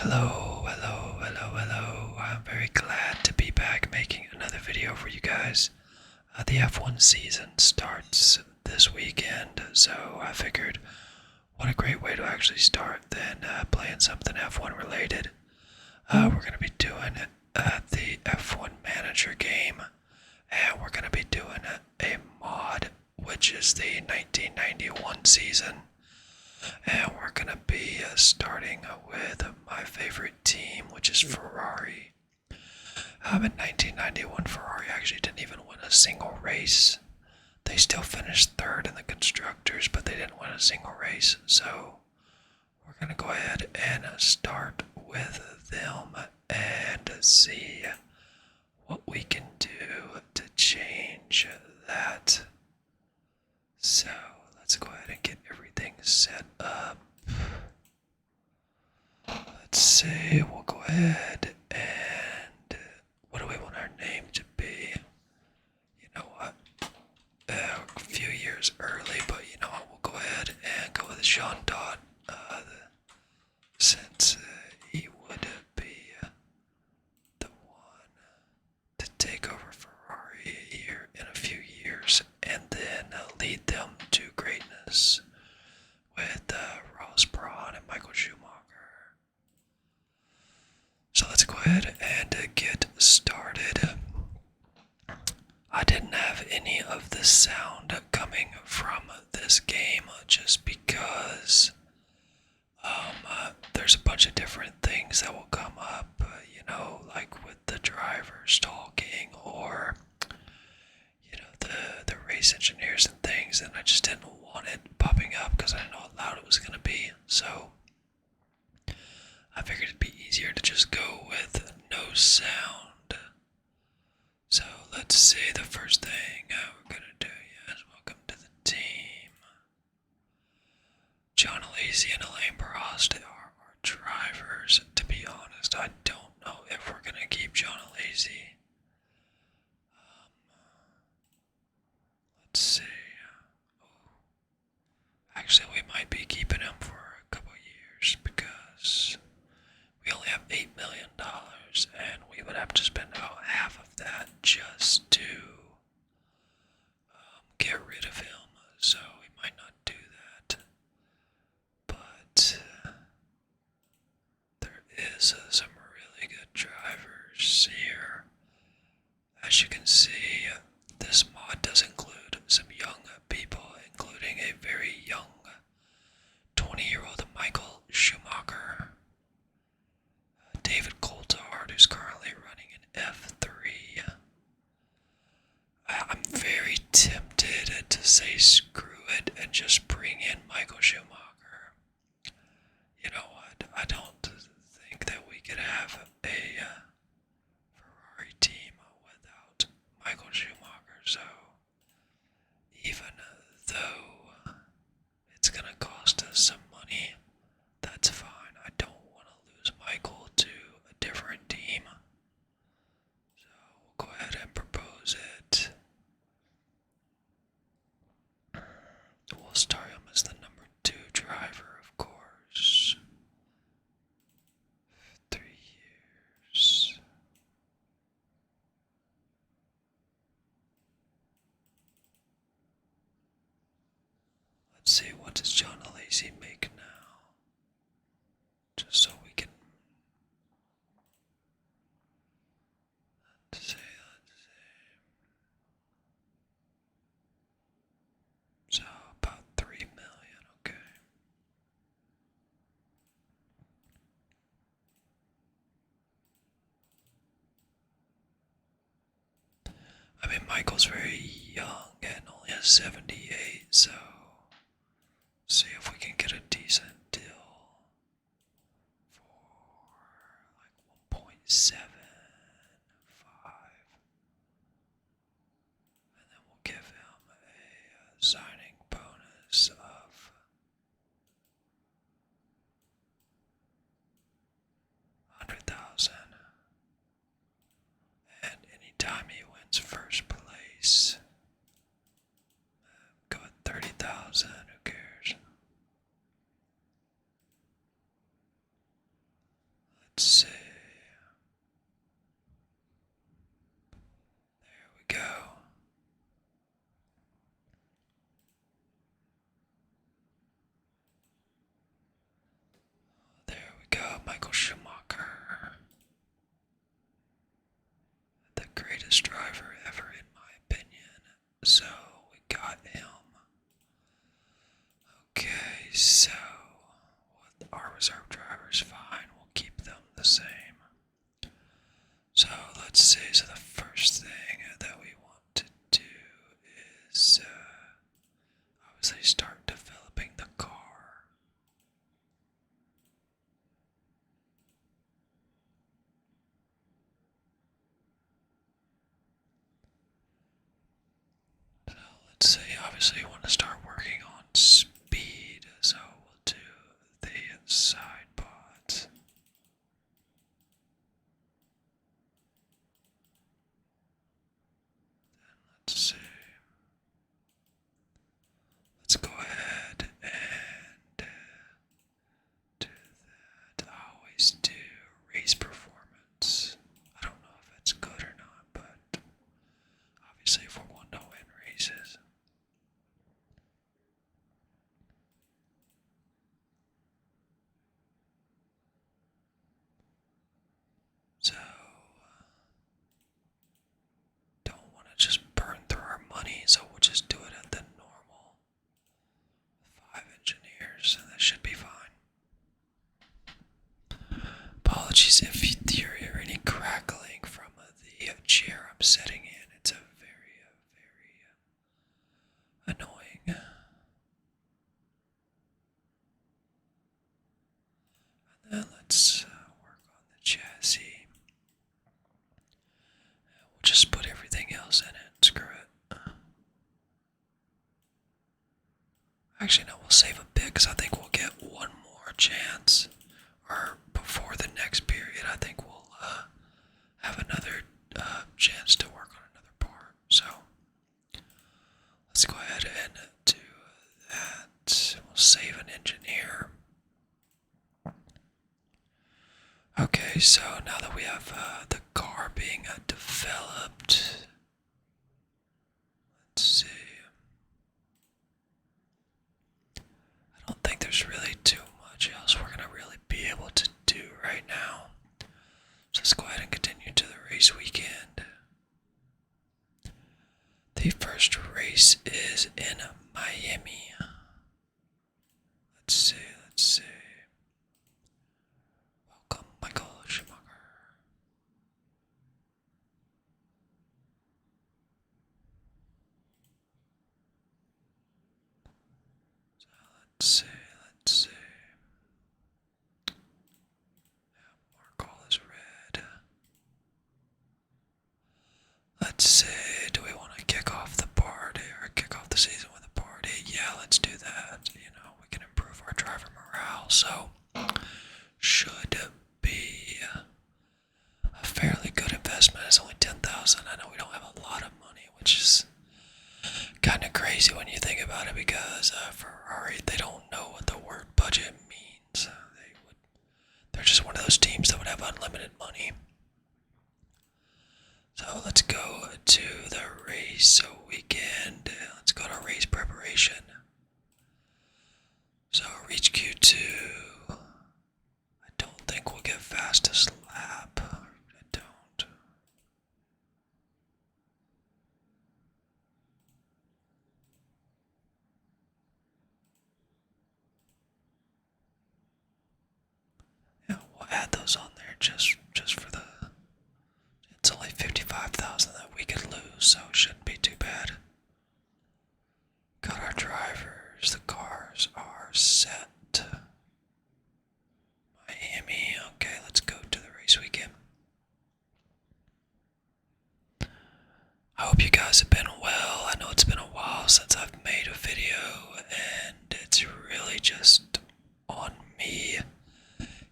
Hello, hello, hello, hello. I'm very glad to be back making another video for you guys. The F1 season starts this weekend, so I figured what a great way to actually start than playing something F1 related. We're going to be doing the F1 manager game, and we're going to be doing a mod, which is the 1991 season. And we're going to be starting with my favorite team, which is Ferrari. In 1991, Ferrari actually didn't even win a single race. They still finished third in the constructors, but they didn't win a single race. So we're going to go ahead and start with them and see what we can do to change that. So let's go ahead and get everything set up. Let's see, we'll go ahead and what do we want our name to be? You know what? A few years early, but you know what? We'll go ahead and go with Jean Dot, since he would be the one to take over Ferrari here in a few years and then lead them to greatness with Ross Braun and Michael Schumacher. So let's go ahead and get started. I didn't have any of the sound coming from this game just because there's a bunch of different things that will come up, like with the drivers talking or the race engineers and things, and I just didn't want it popping up because I didn't know how loud it was going to be. So I figured it'd be easier to just go with no sound. So let's see, the first thing we're going to do is welcome to the team. John Alesi and Elaine Prost are our drivers. To be honest, I don't know if we're going to keep John Alesi. Let's see. Actually, we might be keeping him for a couple years because we only have $8 million and we would have to spend about half of that just to get rid of him. So we might not do that. But there is some really good drivers here. As you can see, this mod does include some young people, including a very young 20-year-old Michael Schumacher, David Coulthard, who's currently running in F3. I'm very tempted to say screw it and just bring in Michael Schumacher. You know what? I don't think that we could have a Ferrari team without Michael Schumacher, so even though it's gonna cost us some money, that's fine. I don't want to lose Michael to a different team. So we'll go ahead and propose it. We'll start him as the number 2 driver, of course. 3 years. Let's see, what does John Alesi make now? Just so we can. Let's see. So about 3 million, okay. I mean, Michael's very young and only has 78, so see if we can get a decent deal for like 1.75, and then we'll give him a signing bonus of 100,000, and anytime he wins first place, go at 30,000. Who cares? let's see. There we go. There we go, Michael Schumacher. The greatest driver ever, in my opinion. So, we got him. Okay, so with our reserve drivers, fine, we'll keep them the same. So let's see, so the first thing that we want to do is obviously start developing the car. So let's see, obviously you want to start working on speed, so we'll do the side pods. Let's see. Let's go ahead and do that. I always do race performance. I don't know if that's good or not, but obviously if we're wanting to win races. So, don't want to just burn through our money, so we'll just do it at the normal 5 engineers, and that should be fine. Apologies if you hear any crackling from the chair I'm sitting in. It's a very annoying. And then let's work on the chassis. We'll just put everything else in it. Screw it. Actually, no, we'll save a bit because I think we'll get one more chance. Or before the next period, I think we'll have another chance to work on another part. So let's go ahead and do that. We'll save an engineer. Okay, so now that we have the car being developed, let's see. I don't think there's really too much else we're going to really be able to do right now. So let's go ahead and continue to the race weekend. The first race is in Miami. Let's see. Welcome, Michael Schumacher. So let's see. Mark all is red. Let's see, do we want to kick off the party or kick off the season with a party? Yeah, let's do that. You know, we can improve our driver morale, so should be a fairly good investment. It's only $10,000. I know we don't have a lot of money, which is kind of crazy when you think about it, because Ferrari, they don't know what the word budget means. They're just one of those teams that would have unlimited money. So let's go to the race weekend. Let's go to race preparation. So reach Q2. I don't think we'll get fastest lap. I don't. Yeah, we'll add those on there just for the. It's only 55,000 that we could lose, so it shouldn't be too bad. Got our drivers. The cars are set. Miami. Okay, let's go to the race weekend. I hope you guys have been well. I know it's been a while since I've made a video, and it's really just on me.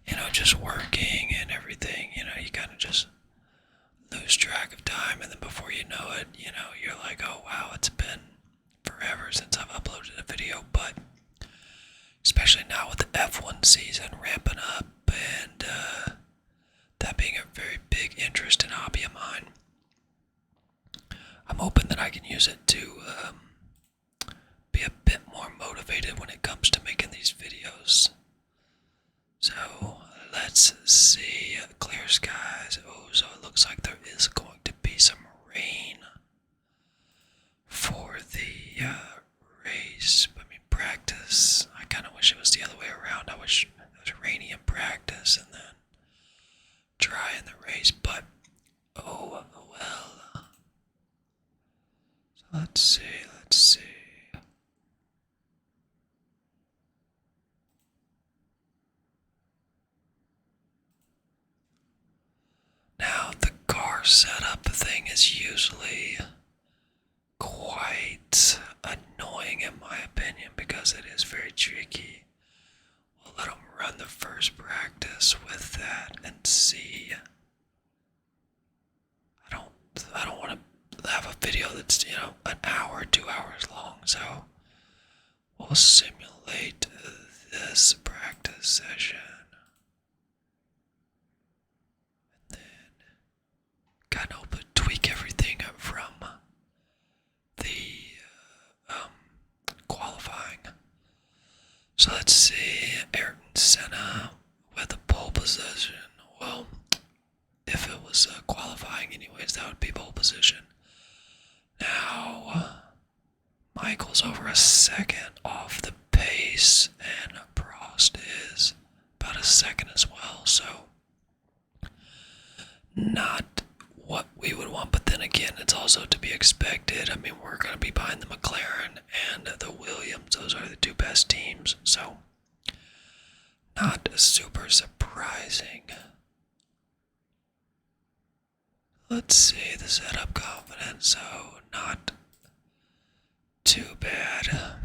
You know, just working and everything. You know, you kind of just lose track of time, and then before you know it, you know, you're like, oh wow, it's been forever since I've uploaded a video. But especially now with the F1 season ramping up, and let's see. Clear skies. Oh, so it looks like there is going to be some rain for the race. I mean, practice. I kind of wish it was the other way around. I wish it was rainy in practice and then dry in the race, but oh well. So let's see. Now, the car setup thing is usually quite annoying in my opinion because it is very tricky. We'll let them run the first practice with that and see. I don't want to have a video that's, an hour, 2 hours long, so we'll simulate this practice session. And then kind of tweak everything from the qualifying. So let's see, Ayrton Senna with a pole position. Well, if it was qualifying anyways, that would be pole position. Now, Michael's over a second off the pace, and Prost is about a second as well, so not what we would want, but then again, it's also to be expected. I mean, we're going to be behind the McLaren and the Williams. Those are the two best teams, so not super surprising. Let's see the setup confidence, so not too bad.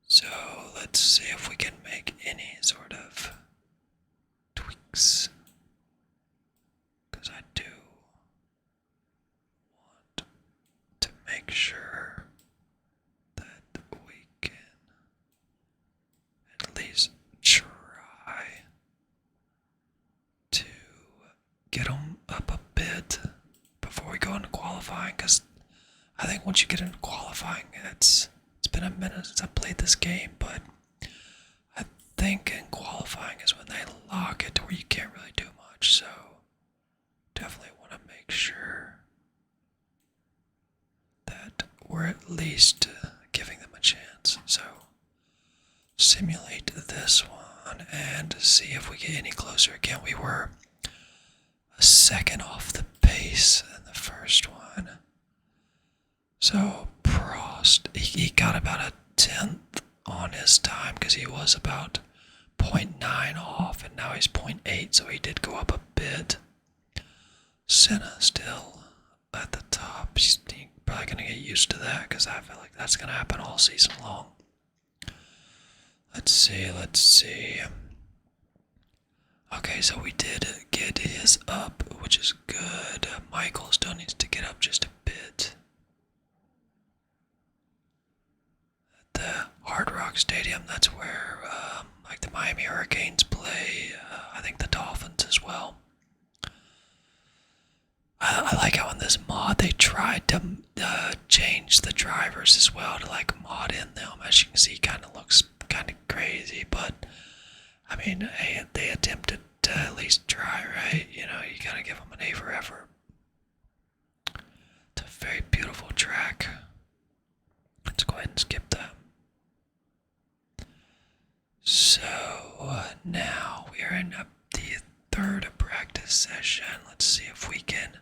So let's see if we can make any sort of tweaks, because I do want to make sure that we can at least try to get them up a bit before we go into qualifying, because I think once you get into qualifying, it's been a minute since I played this game, but I think in qualifying is when they lock it to where you can't really do much, so definitely want to make sure that we're at least giving them a chance. So simulate this one and see if we get any closer. Again, we were a second off the pace in the first one. So Prost, he got about a 10th on his time because he was about 0.9 off, and now he's 0.8, so he did go up a bit. Senna still at the top. He's probably going to get used to that because I feel like that's going to happen all season long. Let's see. Okay, so we did get his up, which is good. Michael still needs to get up just a bit. At the Hard Rock Stadium, that's where like the Miami Hurricanes play. I think the Dolphins as well. I like how in this mod they tried to change the drivers as well to like mod in them. As you can see, kind of looks kind of crazy, but I mean, hey, they attempted to at least try, right? You gotta give them an A for effort. It's a very beautiful track. Let's go ahead and skip that. So now we are in the third practice session. Let's see if we can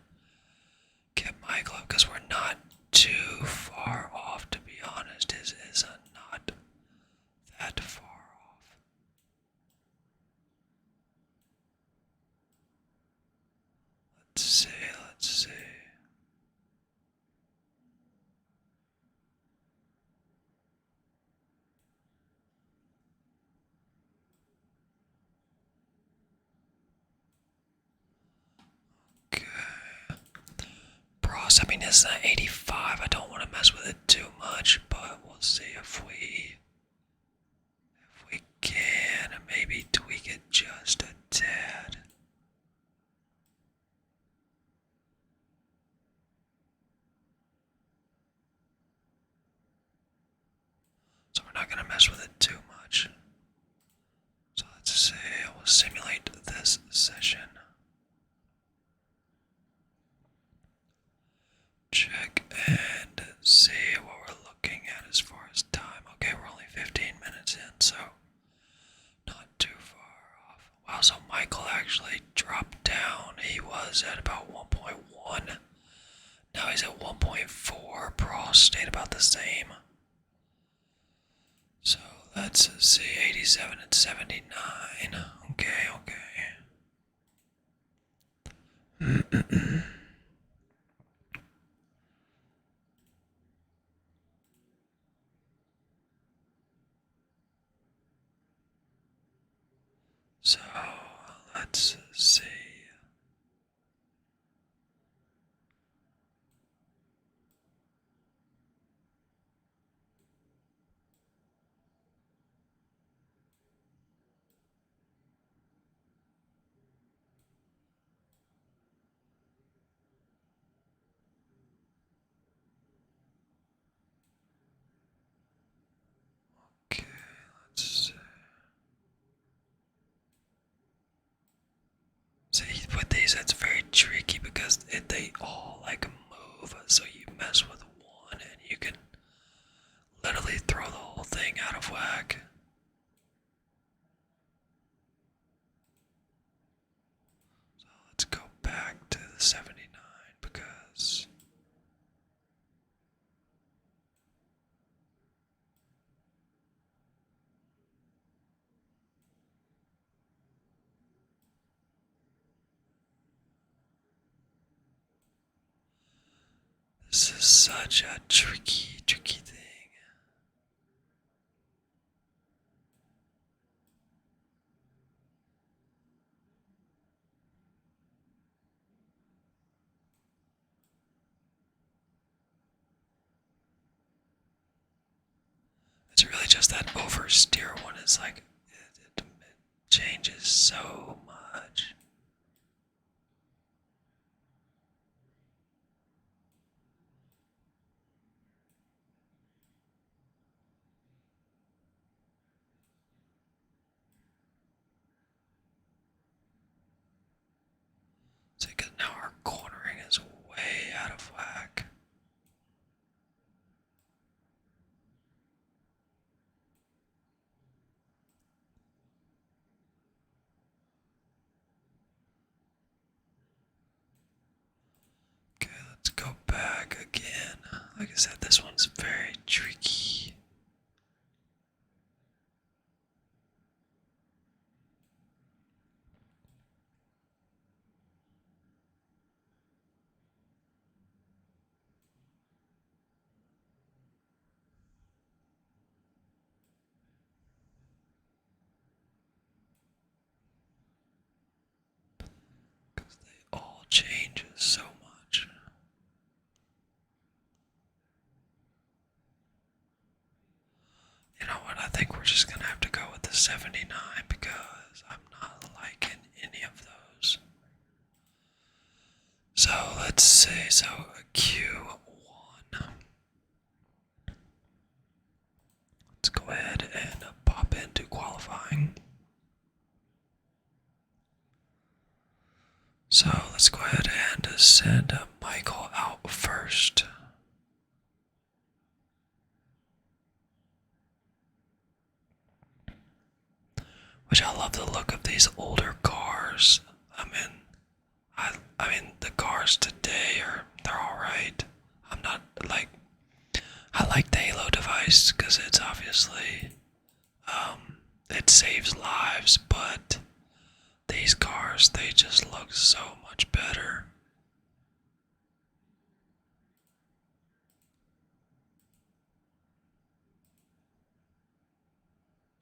get Michael up, because we're not too far off, to be honest. Is not that far off. Let's see. Okay. Prost, I mean, it's an 85. I don't want to mess with it too much, but we'll see if we can maybe tweak it just a tad. not gonna mess with it too much. So let's say I will simulate this session. Check and see what we're looking at as far as time. Okay, we're only 15 minutes in, so not too far off. Wow, so Michael actually dropped down. He was at about 1.1. Now he's at 1.4. Prost stayed about the same. So let's see, 87 and 79. Okay, okay. So let's see. Okay, let's see. See, with these, it's very tricky because they all like move. So you mess with one and you can literally throw the whole thing out of whack. So let's go back to the 79 because this is such a tricky thing. It's really just that oversteer one is like, it changes so much. See, because now our cornering is way out of whack. Okay, let's go back again. Like I said, this one's very tricky. Because they all change so much. You know what? I think we're just gonna have to go with the 79 because I'm not liking any of those. So let's see. So a Q1. Let's go ahead and pop into qualifying. So let's go ahead and send Michael out first. Which I love the look of these older cars. I mean the cars today they're alright. I'm not like, I like the Halo device because it's obviously it saves lives, but these cars, they just look so much better.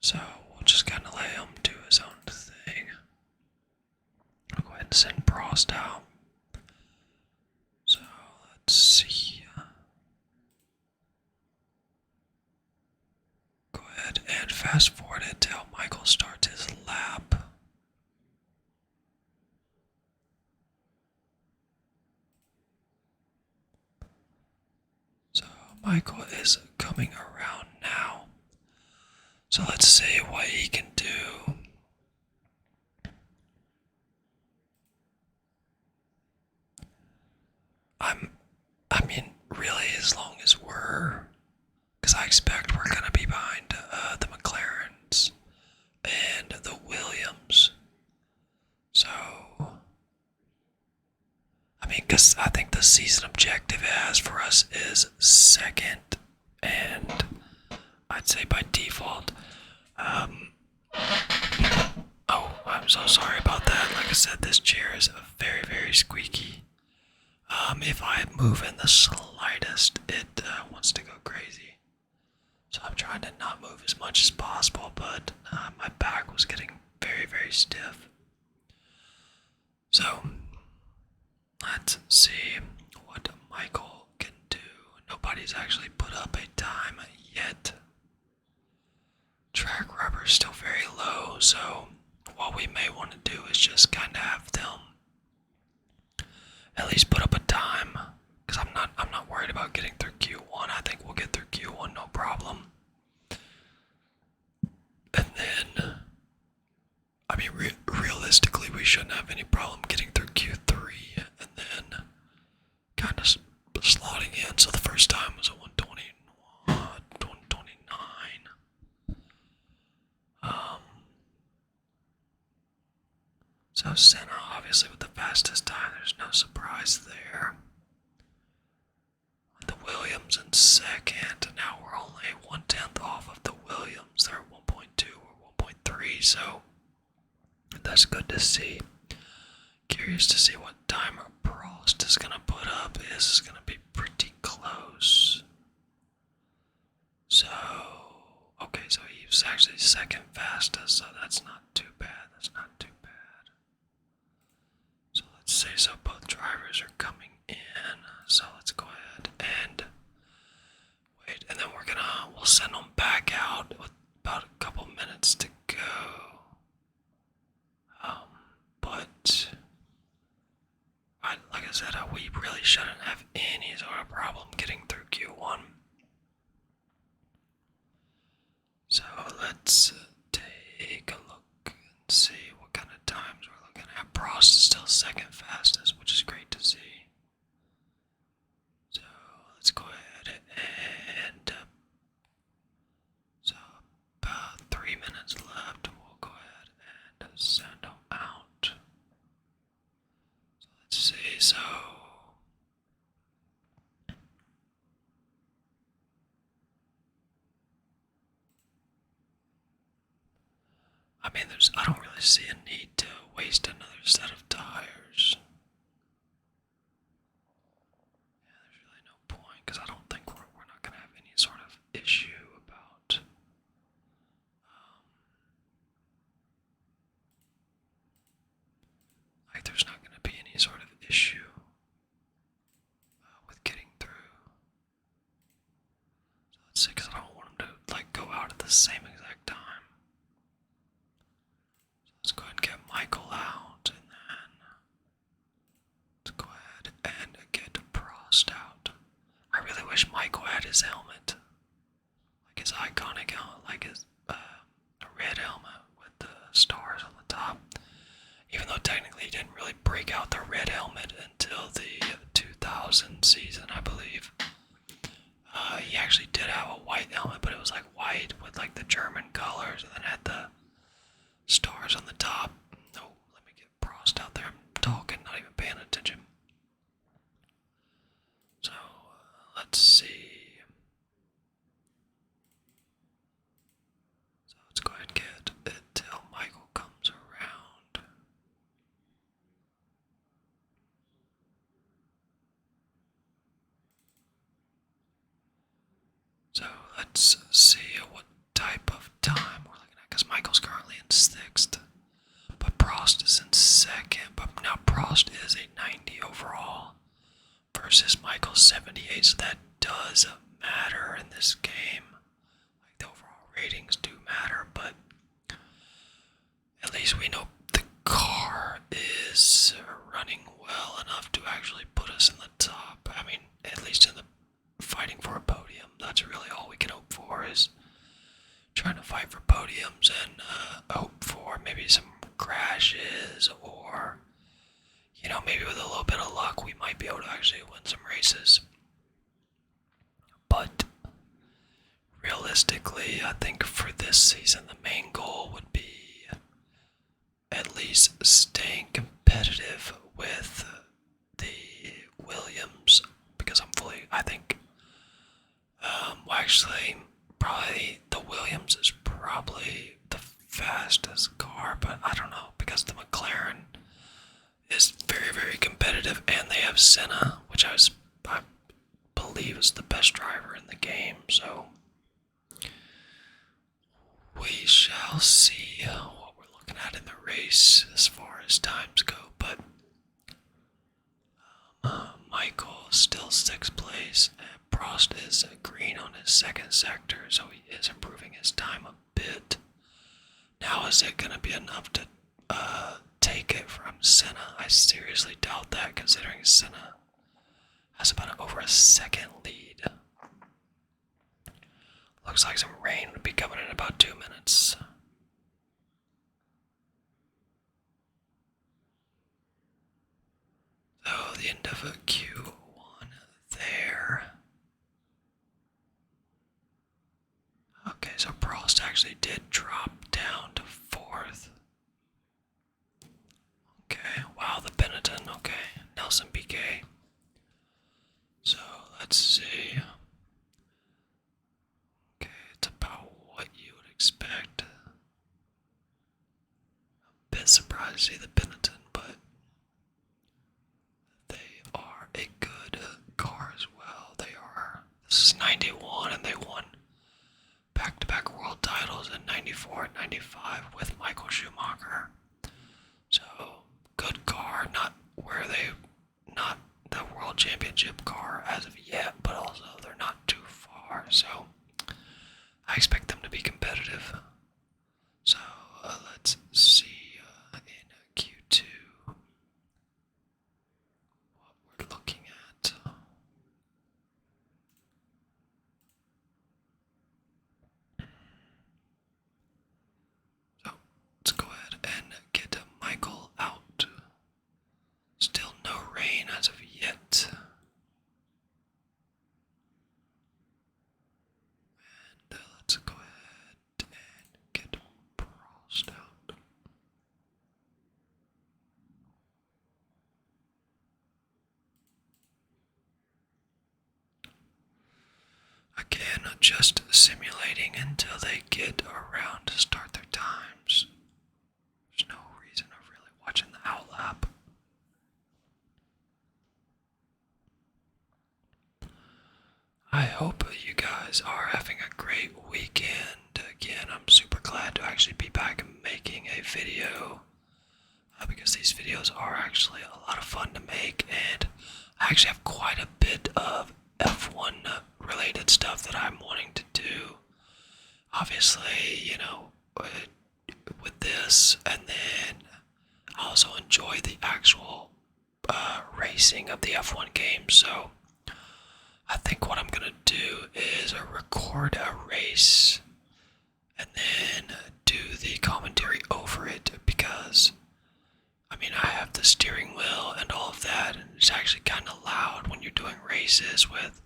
So we'll just kind of let him do his own thing. I'll go ahead and send Prost out. So let's see. Go ahead and fast forward it till Michael starts his lap. So Michael is coming around now. So let's see what he can do. I mean, really, as long as because I expect we're gonna be behind the McLarens and the Williams. So, I mean, because I think the season objective it has for us is second, and I'd say by default. Oh, I'm so sorry about that. Like I said, this chair is very, very squeaky. If I move in the slightest, it wants to go crazy. So I'm trying to not move as much as possible, but my back was getting very, very stiff. So let's see what Michael can do. Nobody's actually put up a time yet. Track rubber is still very low, so what we may want to do is just kind of have them at least put up a time, because I'm not worried about getting through Q1. I think we'll get through Q1 no problem. And then, I mean, realistically, we shouldn't have any problem getting through Q3, and then kind of slotting in. So the first time was a 121, 129. So Senna, obviously, with the fastest time, there's no surprise there. The Williams in second. Now we're only 1/10 off of the Williams. They're at 1.2 or 1.3, so that's good to see. Curious to see what timer Prost is going to put up. This is going to be pretty close. So, okay, so he was actually second fastest, so that's not too bad. That's not too bad. So let's say so both drivers are coming in. So let's go ahead and wait, and then we'll send them back out with about a couple minutes to go. But like I said, we really shouldn't have any sort of problem getting through Q1. So let's take a look and see what kind of times we're looking at. Prost is still second fastest, which is great to see. So let's go ahead and so about 3 minutes left. We'll go ahead and send them out. So let's see. So I mean, I don't really see a need to waste another set of tires. Yeah, there's really no point, because I don't think we're not going to have any sort of issue about like there's not going to be any sort of issue with getting through. So let's see, because I don't want them to like go out at the same exact time. Let's go ahead and get Michael out, and then let's go ahead and get Prost out. I really wish Michael had his helmet, like his iconic helmet, like his red helmet with the stars on the top. Even though technically he didn't really break out the red helmet until the 2000 season, I believe. He actually did have a white helmet, but it was like white with like the German colors, and then had the stars on the top. Oh, let me get Prost out there. I'm talking, not even paying attention. So, let's see. So let's go ahead and get it till Michael comes around. So let's see what type of time we're looking at, because Michael's currently in sixth, but Prost is in second. But now Prost is a 90 overall versus Michael's 78, so that does matter in this game. Like the overall ratings do matter, but at least we know the car is running well enough to actually put us in the top. I mean, at least in the fighting for a podium. That's really all we can hope for, is trying to fight for podiums and hope for maybe some crashes, or maybe with a little bit of luck we might be able to actually win some races. But realistically, I think for this season the main goal would be at least staying competitive with the Williams, because I think actually probably the Williams is probably the fastest car, but I don't know, because the McLaren is very, very competitive, and they have Senna, which I believe is the best driver in the game, so we shall see what we're looking at in the race as far as times go. But Michael is still 6th place, and Prost is green on his 2nd sector, so he is improving his time a bit. Now, is it going to be enough to take it from Senna? I seriously doubt that, considering Senna has about over a second lead. Looks like some rain would be coming in about 2 minutes. So the end of a Q1 there. Okay, so Prost actually did drop down to 4th. Okay, wow, the Benetton, okay. Nelson Piquet. So, let's see. Okay, it's about what you would expect. A bit surprised to see the Benetton, but they are a good car as well. This is 91, and they won back-to-back world titles in 94 and 95 with Michael Schumacher. So, good car, not the world championship car as of yet, but also they're not too far, so I expect them to be competitive. So let's see in Q2 what we're looking at. So let's go ahead and get Michael out. Still no rain as of yet. And let's go ahead and get Prost out. Again, just simulating until they get around to start their times. There's no reason of really watching the outlap. I hope you guys are having a great weekend. Again, I'm super glad to actually be back making a video, because these videos are actually a lot of fun to make, and I actually have quite a bit of F1 related stuff that I'm wanting to do. Obviously, with this, and then I also enjoy the actual racing of the F1 game, so I think what I'm gonna do is record a race and then do the commentary over it, because I have the steering wheel and all of that, and it's actually kind of loud when you're doing races with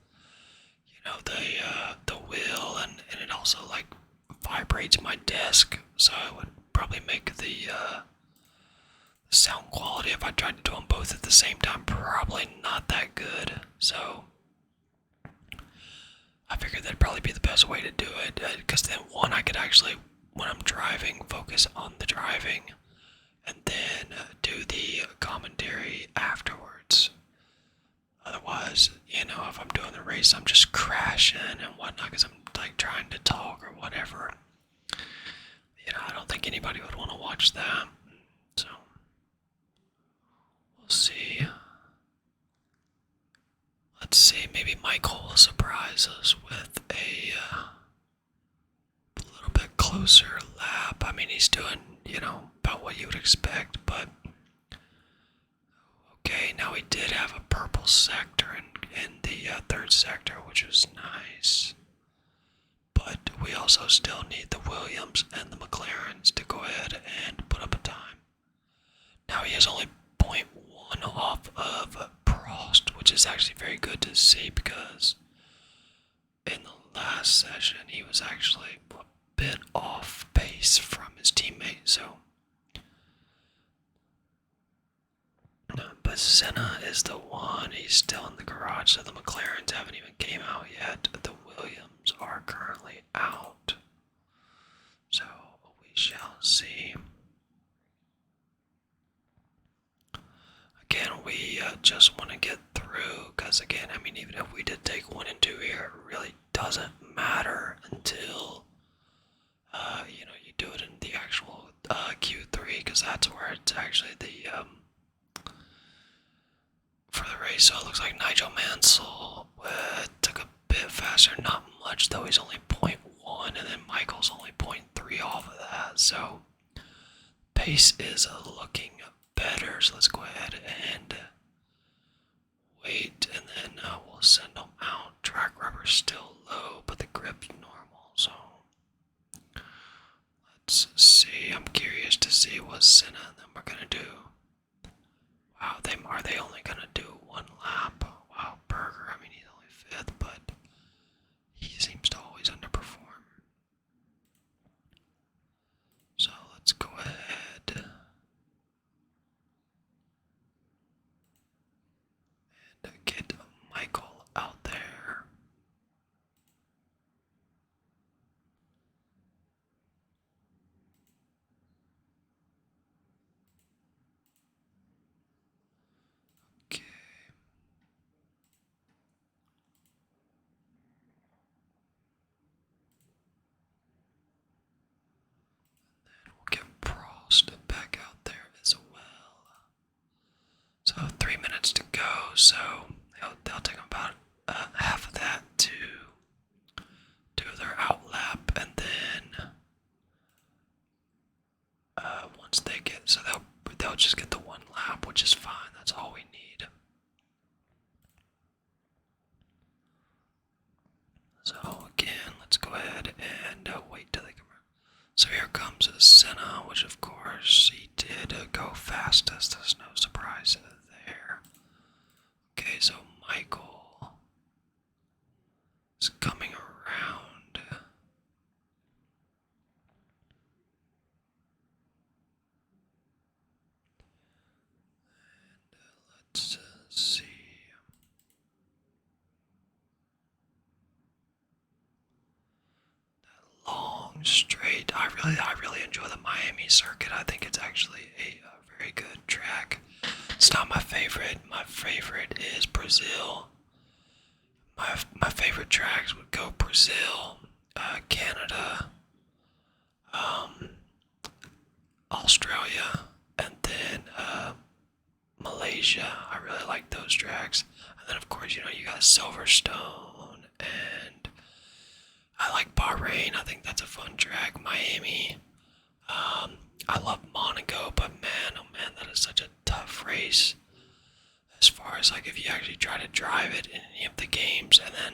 the wheel, and it also like vibrates my desk, so it would probably make the sound quality, if I tried to do them both at the same time, probably not that good. So I figured that'd probably be the best way to do it, because then one, I could actually, when I'm driving, focus on the driving, and then do the commentary afterwards. Otherwise, if I'm doing the race, I'm just crashing and whatnot, because I'm like trying to talk or whatever. I don't think anybody would want to watch that. So we'll see. Let's see, maybe Michael will surprise us with a little bit closer lap. He's doing, about what you would expect, but okay, now we did have a purple sector in the 3rd sector, which was nice. But we also also still need the Williams and the McLarens to go ahead and put up a time. Now he is only 0.1 off of Prost, which is actually very good to see because in the last session he was actually a bit off pace from his teammate. So, but Senna is the one. He's still in the garage, so the McLarens haven't even came out yet. The Williams are currently out, so we shall see. Again, we just want to get through, because again, I mean, even if we did take 1 and 2 here, it really doesn't matter until you do it in the actual Q3, because that's where it's actually the for the race. So it looks like Nigel Mansell took a bit faster, not much though. He's only 0.1, and then Michael's only 0.3 off of that. So pace is looking better. So let's go ahead and wait, and then we'll send them out. Track rubber's still low, but the grip's normal. So let's see. I'm curious to see what Senna and them are gonna do. Wow, are they only gonna do 1 lap? Wow, Berger, I mean, he's only 5th, but he seems to always underperform. So let's go ahead and get Michael out there. Okay. Then we'll get Prost back out there as well. So 3 minutes to go, so they'll take about half of that to do their out lap, and then once they get, so they'll just get the 1 lap, which is fine. That's all we need. So again, let's go ahead and wait till they come around. So here comes Senna, which of course he did go fastest. There's no surprise there. Okay, so Michael is coming around. And let's see. That long straight. I really enjoy the Miami circuit. I think it's actually a very good track. It's not my favorite. My favorite is Brazil. My favorite tracks would go Brazil, Canada, Australia, and then Malaysia. I really like those tracks. And then of course, you got Silverstone, and I like Bahrain. I think that's a fun track. Miami. I love Monaco, but man, oh man, that is such a tough race. As far as like if you actually try to drive it in any of the games, and then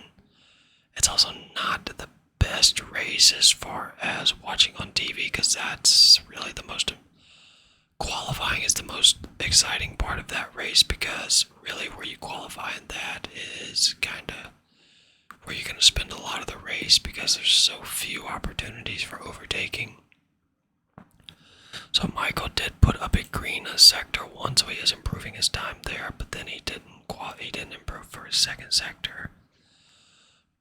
it's also not the best race as far as watching on TV, because that's really the most qualifying is the most exciting part of that race, because really where you qualify in that is kind of where you're going to spend a lot of the race, because there's so few opportunities for overtaking. So Michael did put up a green sector 1, so he is improving his time there, but then he didn't improve for his second sector.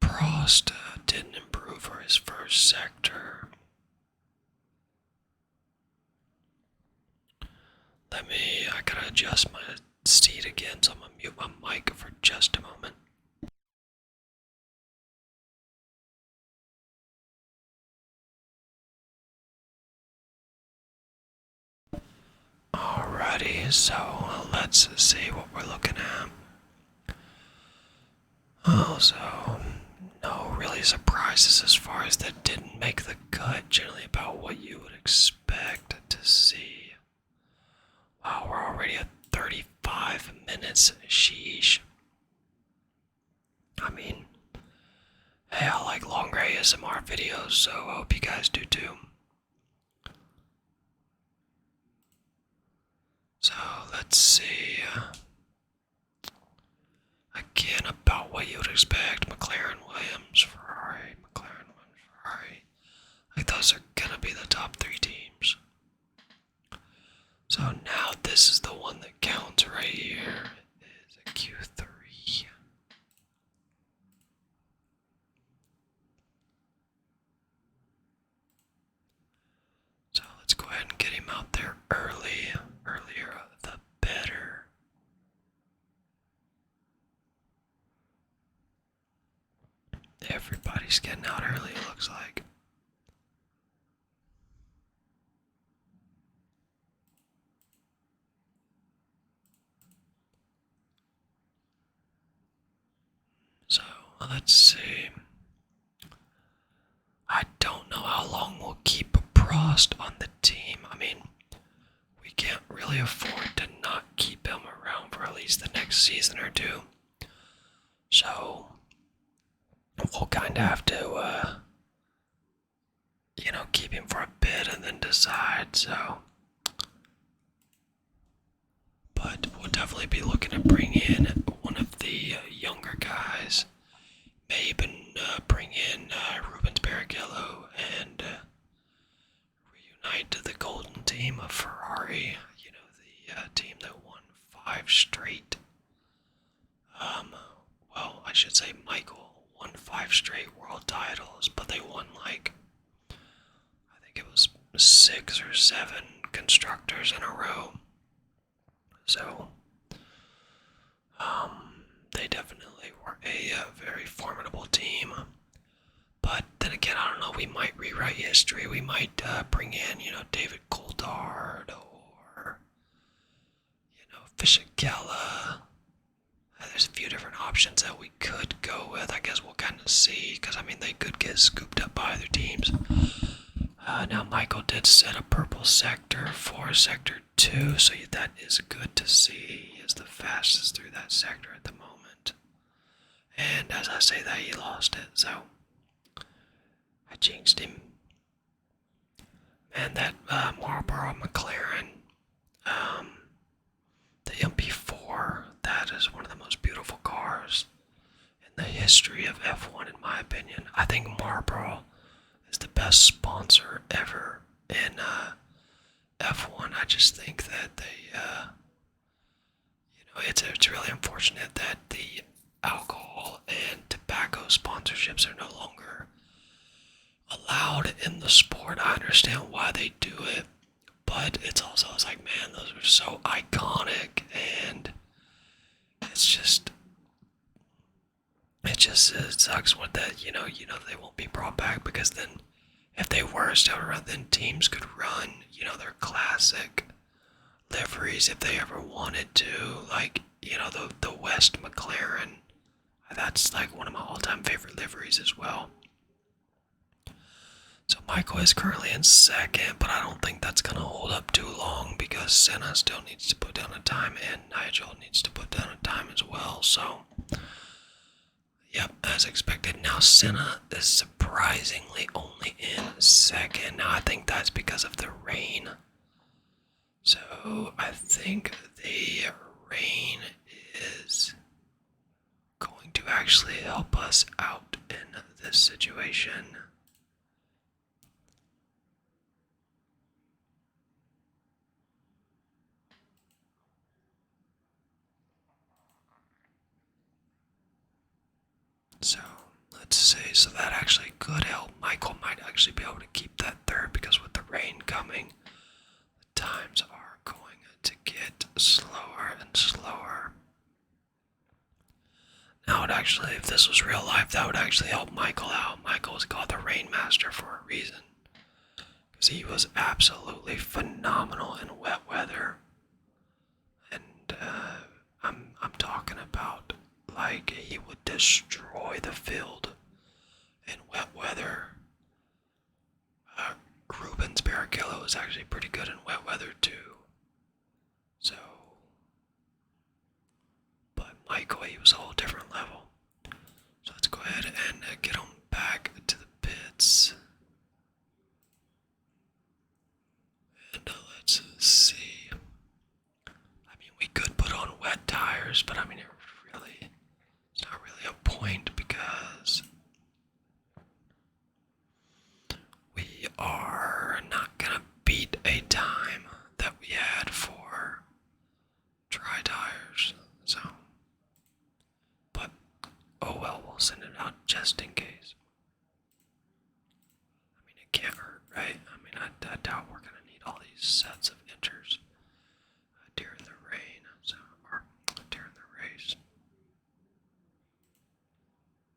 Prost didn't improve for his first sector. I gotta adjust my seat again, so I'm gonna mute my mic for just a moment. Alrighty, so let's see what we're looking at. Oh, so no really surprises as far as that didn't make the cut. Generally about what you would expect to see. Wow, we're already at 35 minutes. Sheesh. I mean, hey, I like longer ASMR videos, so I hope you guys do too. So let's see. Again, about what you would expect: McLaren, Williams, Ferrari, McLaren, Williams, Ferrari. Like those are gonna be the top 3 teams. So now this is the one that counts right here. It is a Q3. So let's go ahead and get him out there early. Earlier the better. Everybody's getting out early, it looks like. So let's see. I don't know how long we'll keep Prost on the team. I mean, we can't really afford to not keep him around for at least the next season or two. So we'll kind of have to, keep him for a bit and then decide. So, but we'll definitely be looking to bring in one of the younger guys. May even bring in Rubens Barrichello and reunite the golden team of Ferrari. The team that won 5 straight. Well, I should say Michael won 5 straight world titles, but they won I think it was 6 or 7 constructors in a row. So, they definitely were a very formidable team. But then again, I don't know, we might rewrite history. We might bring in, David Coulthard or, Fisichella. There's a few different options that we could go with. I guess we'll kind of see, because, they could get scooped up by other teams. Now, Michael did set a purple sector for Sector 2, so that is good to see. He is the fastest through that sector at the moment. And as I say that, he lost it, so I jinxed him. And that Marlboro McLaren, the MP4, that is one of the most beautiful cars in the history of F1, in my opinion. I think Marlboro is the best sponsor ever in F1. I just think that they, it's really unfortunate that the alcohol and tobacco sponsorships are no longer allowed in the sport. I understand why they do it, but it's like, man, those are so iconic, and it sucks when that, they won't be brought back, because then if they were still around, then teams could run, their classic liveries if they ever wanted to, the West McLaren. That's one of my all-time favorite liveries as well. So Michael is currently in second, but I don't think that's going to hold up too long, because Senna still needs to put down a time, and Nigel needs to put down a time as well. So, yep, as expected. Now Senna is surprisingly only in second. Now I think that's because of the rain. So I think the rain is going to actually help us out in this situation. So let's see, so that actually could help. Michael might actually be able to keep that third, because with the rain coming, the times are going to get slower and slower. Now, if this was real life, that would actually help Michael out. Michael was called the Rainmaster for a reason, because he was absolutely phenomenal in wet weather. And I'm talking about, he would destroy the field in wet weather. Rubens Barrichello is actually pretty good in wet weather too. So, but Michael, he was a whole different level. So let's go ahead and get him back to the pits. tires, but I mean, it's not really a point because we are not gonna beat a time that we had for dry tires. So, but oh well, we'll send it out just in case. I mean, it can't hurt, right? I mean, I doubt we're gonna need all these sets of inchers during the rain, or during the race.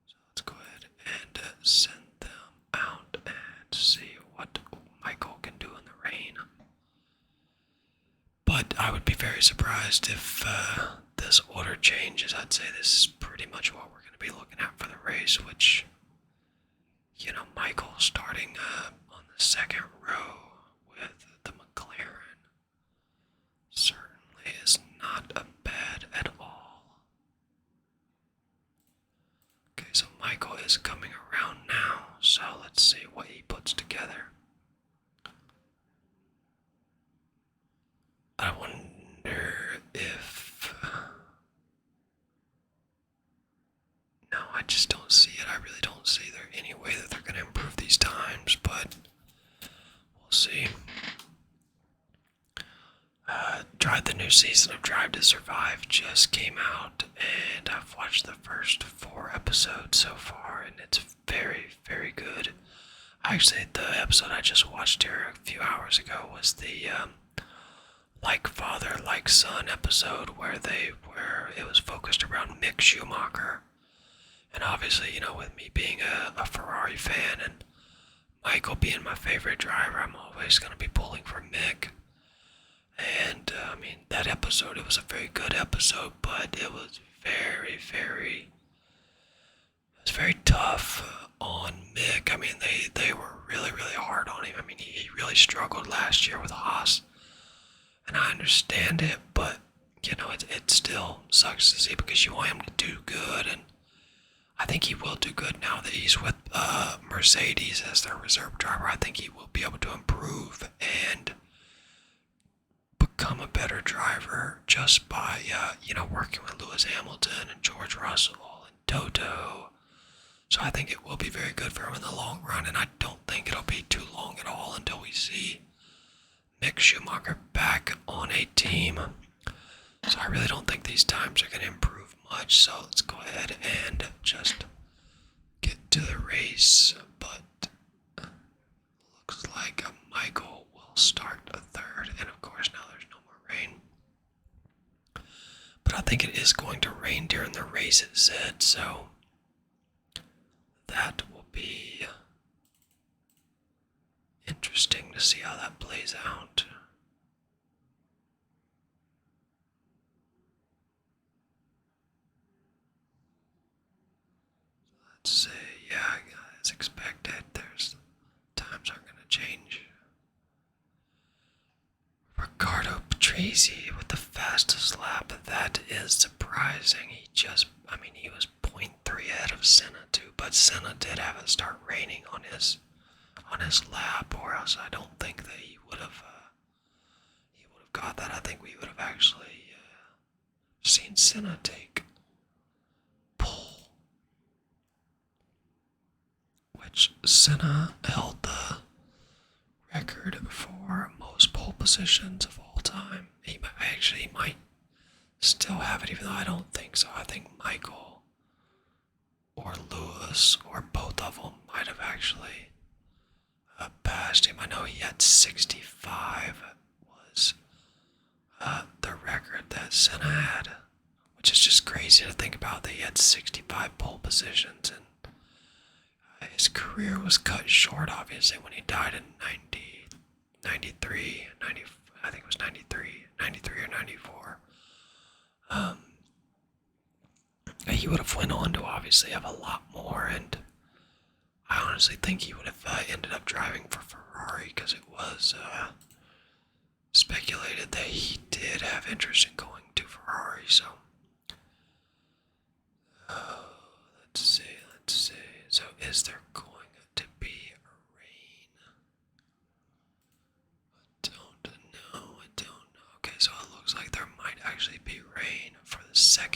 So let's go ahead and send them out and see what Michael can do in the rain. But I would be very surprised if this order changes. I'd say this is pretty much what we're going to be looking at for the race, which, you know, Michael starting on the second row with the McLaren certainly is not bad at all. Okay, so Michael is coming around now, so let's see what he puts together. I wonder if... No, I just don't see it. I really don't see there any way that they're going to improve these times, but we'll see. The new season of Drive to Survive just came out, and I've watched the first 4 episodes so far, and it's very, very good. Actually, the episode I just watched here a few hours ago was the like father, like son episode where it was focused around Mick Schumacher. And obviously, you know, with me being a Ferrari fan and Michael being my favorite driver, I'm always going to be pulling for Mick. And, I mean, that episode, it was a very good episode, but it was very, very tough on Mick. I mean, they were really, really hard on him. I mean, he really struggled last year with Haas. And I understand it, but, you know, it still sucks to see because you want him to do good, and I think he will do good now that he's with Mercedes as their reserve driver. I think he will be able to improve and become a better driver just by, you know, working with Lewis Hamilton and George Russell and Toto. So I think it will be very good for him in the long run, and I don't think it'll be too long at all until we see Mick Schumacher back on a team. So I really don't think these times are going to improve much. So let's go ahead and just get to the race. But looks like Michael will start a third. And of course now there's no more rain. But I think it is going to rain during the race, it said. So that will be interesting to see how that plays out. Let's see, yeah, as expected, times aren't going to change. Ricardo Patrese with the fastest lap, that is surprising. He was 0.3 ahead of Senna too, but Senna did have it start raining on his lap, or else I don't think that he would have got that. I think we would have actually seen Senna take pole, which Senna held the record for most pole positions of all time. He might still have it, even though I don't think so. I think Michael or Lewis or both of them might have actually passed him. I know he had 65 was the record that Senna had, which is just crazy to think about that he had 65 pole positions, and his career was cut short obviously when he died in 93, I think it was 93 or 94. He would have went on to obviously have a lot more, and I honestly think he would have ended up driving for Ferrari because it was speculated that he did have interest in going to Ferrari. So let's see. So is there going to be rain? I don't know. Okay, so it looks like there might actually be rain for the second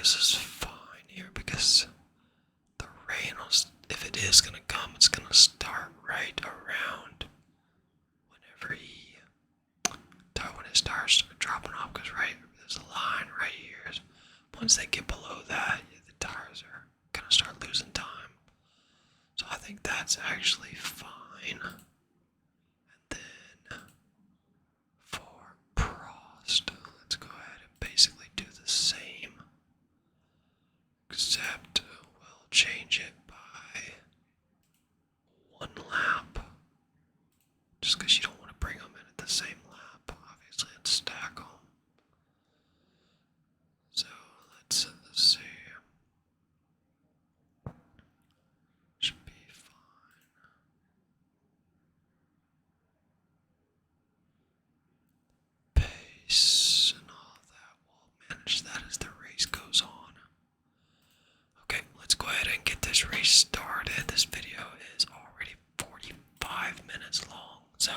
this is fine here because the rain, if it is going to come, it's going to start right around when his tires start dropping off, because there's a line right here. Once they get below that, the tires are going to start losing time. So I think that's actually fine. And then for Prost, let's go ahead and basically do the same, except we'll change it by 1 lap, just because you don't want to bring them in at the same lap, obviously, and stack them. So let's see. Should be fine. Pace and all that. We'll manage that as the race goes on. Okay, let's go ahead and get this race started. This video is already 45 minutes long. So,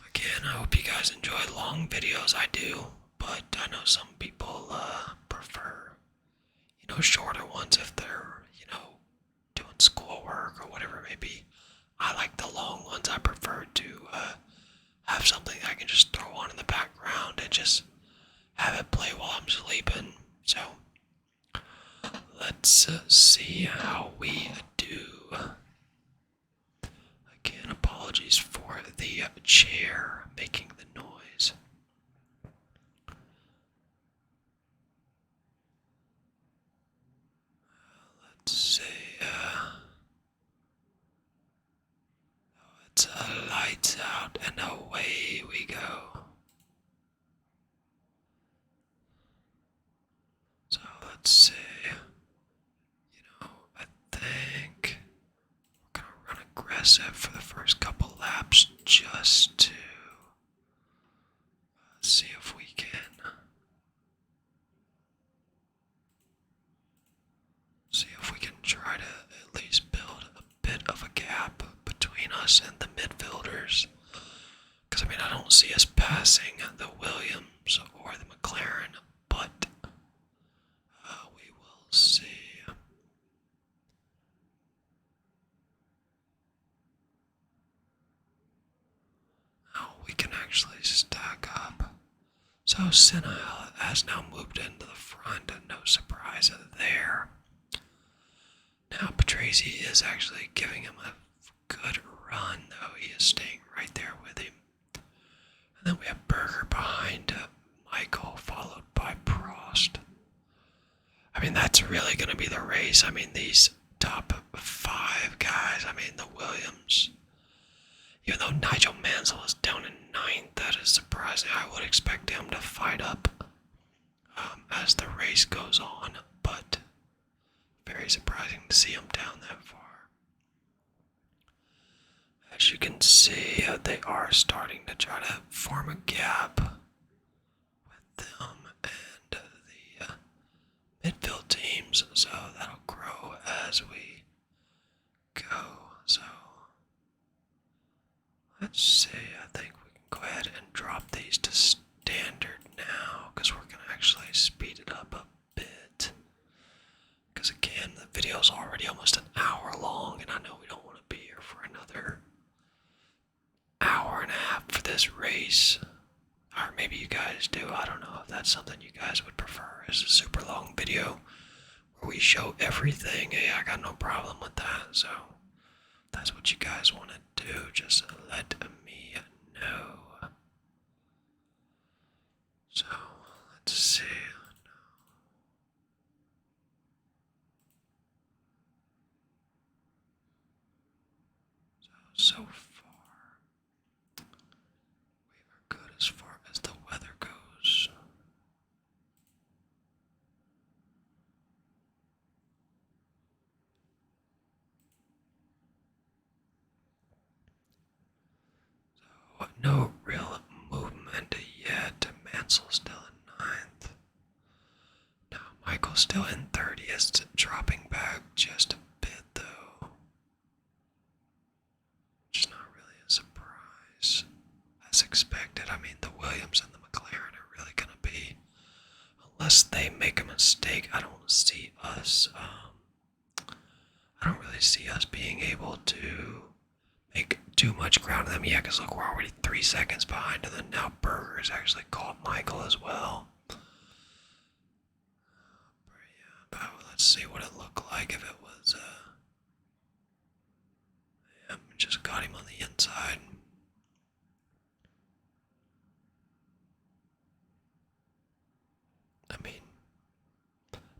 again, I hope you guys enjoy long videos. I do, but I know some people prefer, shorter ones if they're, doing schoolwork or whatever it may be. I like the long ones. I prefer to have something I can just throw on in the background and just have it play while I'm sleeping. So, let's see how we do. Again, apologies for the chair making the noise. Let's see. It's lights out and away we go. So let's see. I think we're gonna run aggressive for the first couple laps just to see if we can try to at least build a bit of a gap between us and the midfielders. Because I don't see us passing the Williams or the McLaren, but we will see. Oh, we can actually stack up. So Senna has now moved into the front, and no surprise there. Now Patrese is actually giving him a good run, though. He is staying right there with him. And then we have Berger behind Michael, followed by Prost. That's really going to be the race. These top 5 guys, the Williams. Even though Nigel Mansell is down in 9th, that is surprising. I would expect him to fight up as the race goes on, but very surprising to see him down that far. As you can see, they are starting to try to form a gap with them and the midfield teams, so that'll grow as we go. So let's see, I think we can go ahead and drop these to standard now, because we're going to actually speed it up a bit. Because again, the video's already almost an hour long, and I know we don't want to be here for another hour and a half for this race. Or maybe you guys do. I don't know if that's something you guys would prefer, is a super long video where we show everything. Hey, I got no problem with that. So if that's what you guys want to do, just let me know. So let's see. So far, we are good as far as the weather goes. So, no real movement yet. Mansell's still in 9th. Now, Michael's still in 30th, dropping back just a bit, though. Which is not really a surprise. As expected, the Williams and the McLaren are really going to be a unless they make a mistake, I don't see us. I don't really see us being able to make too much ground on them. Yeah, because look, we're already 3 seconds behind, and then now Berger's actually caught Michael as well. But let's see what it looked like if it was. Yeah, just got him on the inside. I mean,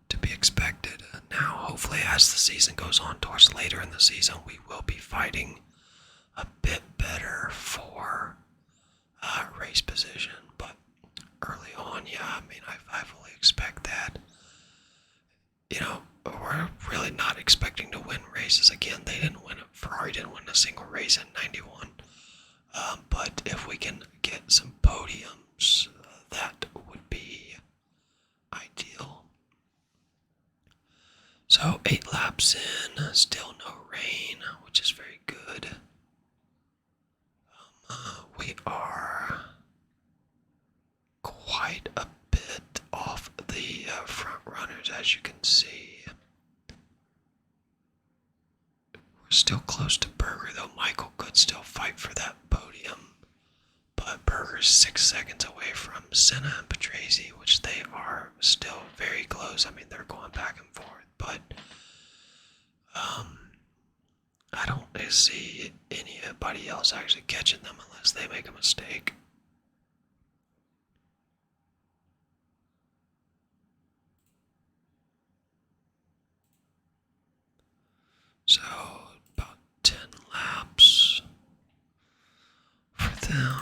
to be expected. Now, hopefully, as the season goes on towards later in the season, we will be fighting a bit better for race position. But early on, yeah, I mean, I fully expect that. You know, we're really not expecting to win races. Again, Ferrari didn't win a single race in '91. But if we can get some podiums, that would be ideal. So 8 laps in, still no rain, which is very good. We are quite a bit off the front runners, as you can see. We're still close to Berger, though. Michael could still fight for that podium. But Berger's 6 seconds away from Senna and Patrese, which they are still very close. I mean, they're going back and forth. But I don't see anybody else actually catching them unless they make a mistake. So, about 10 laps for them.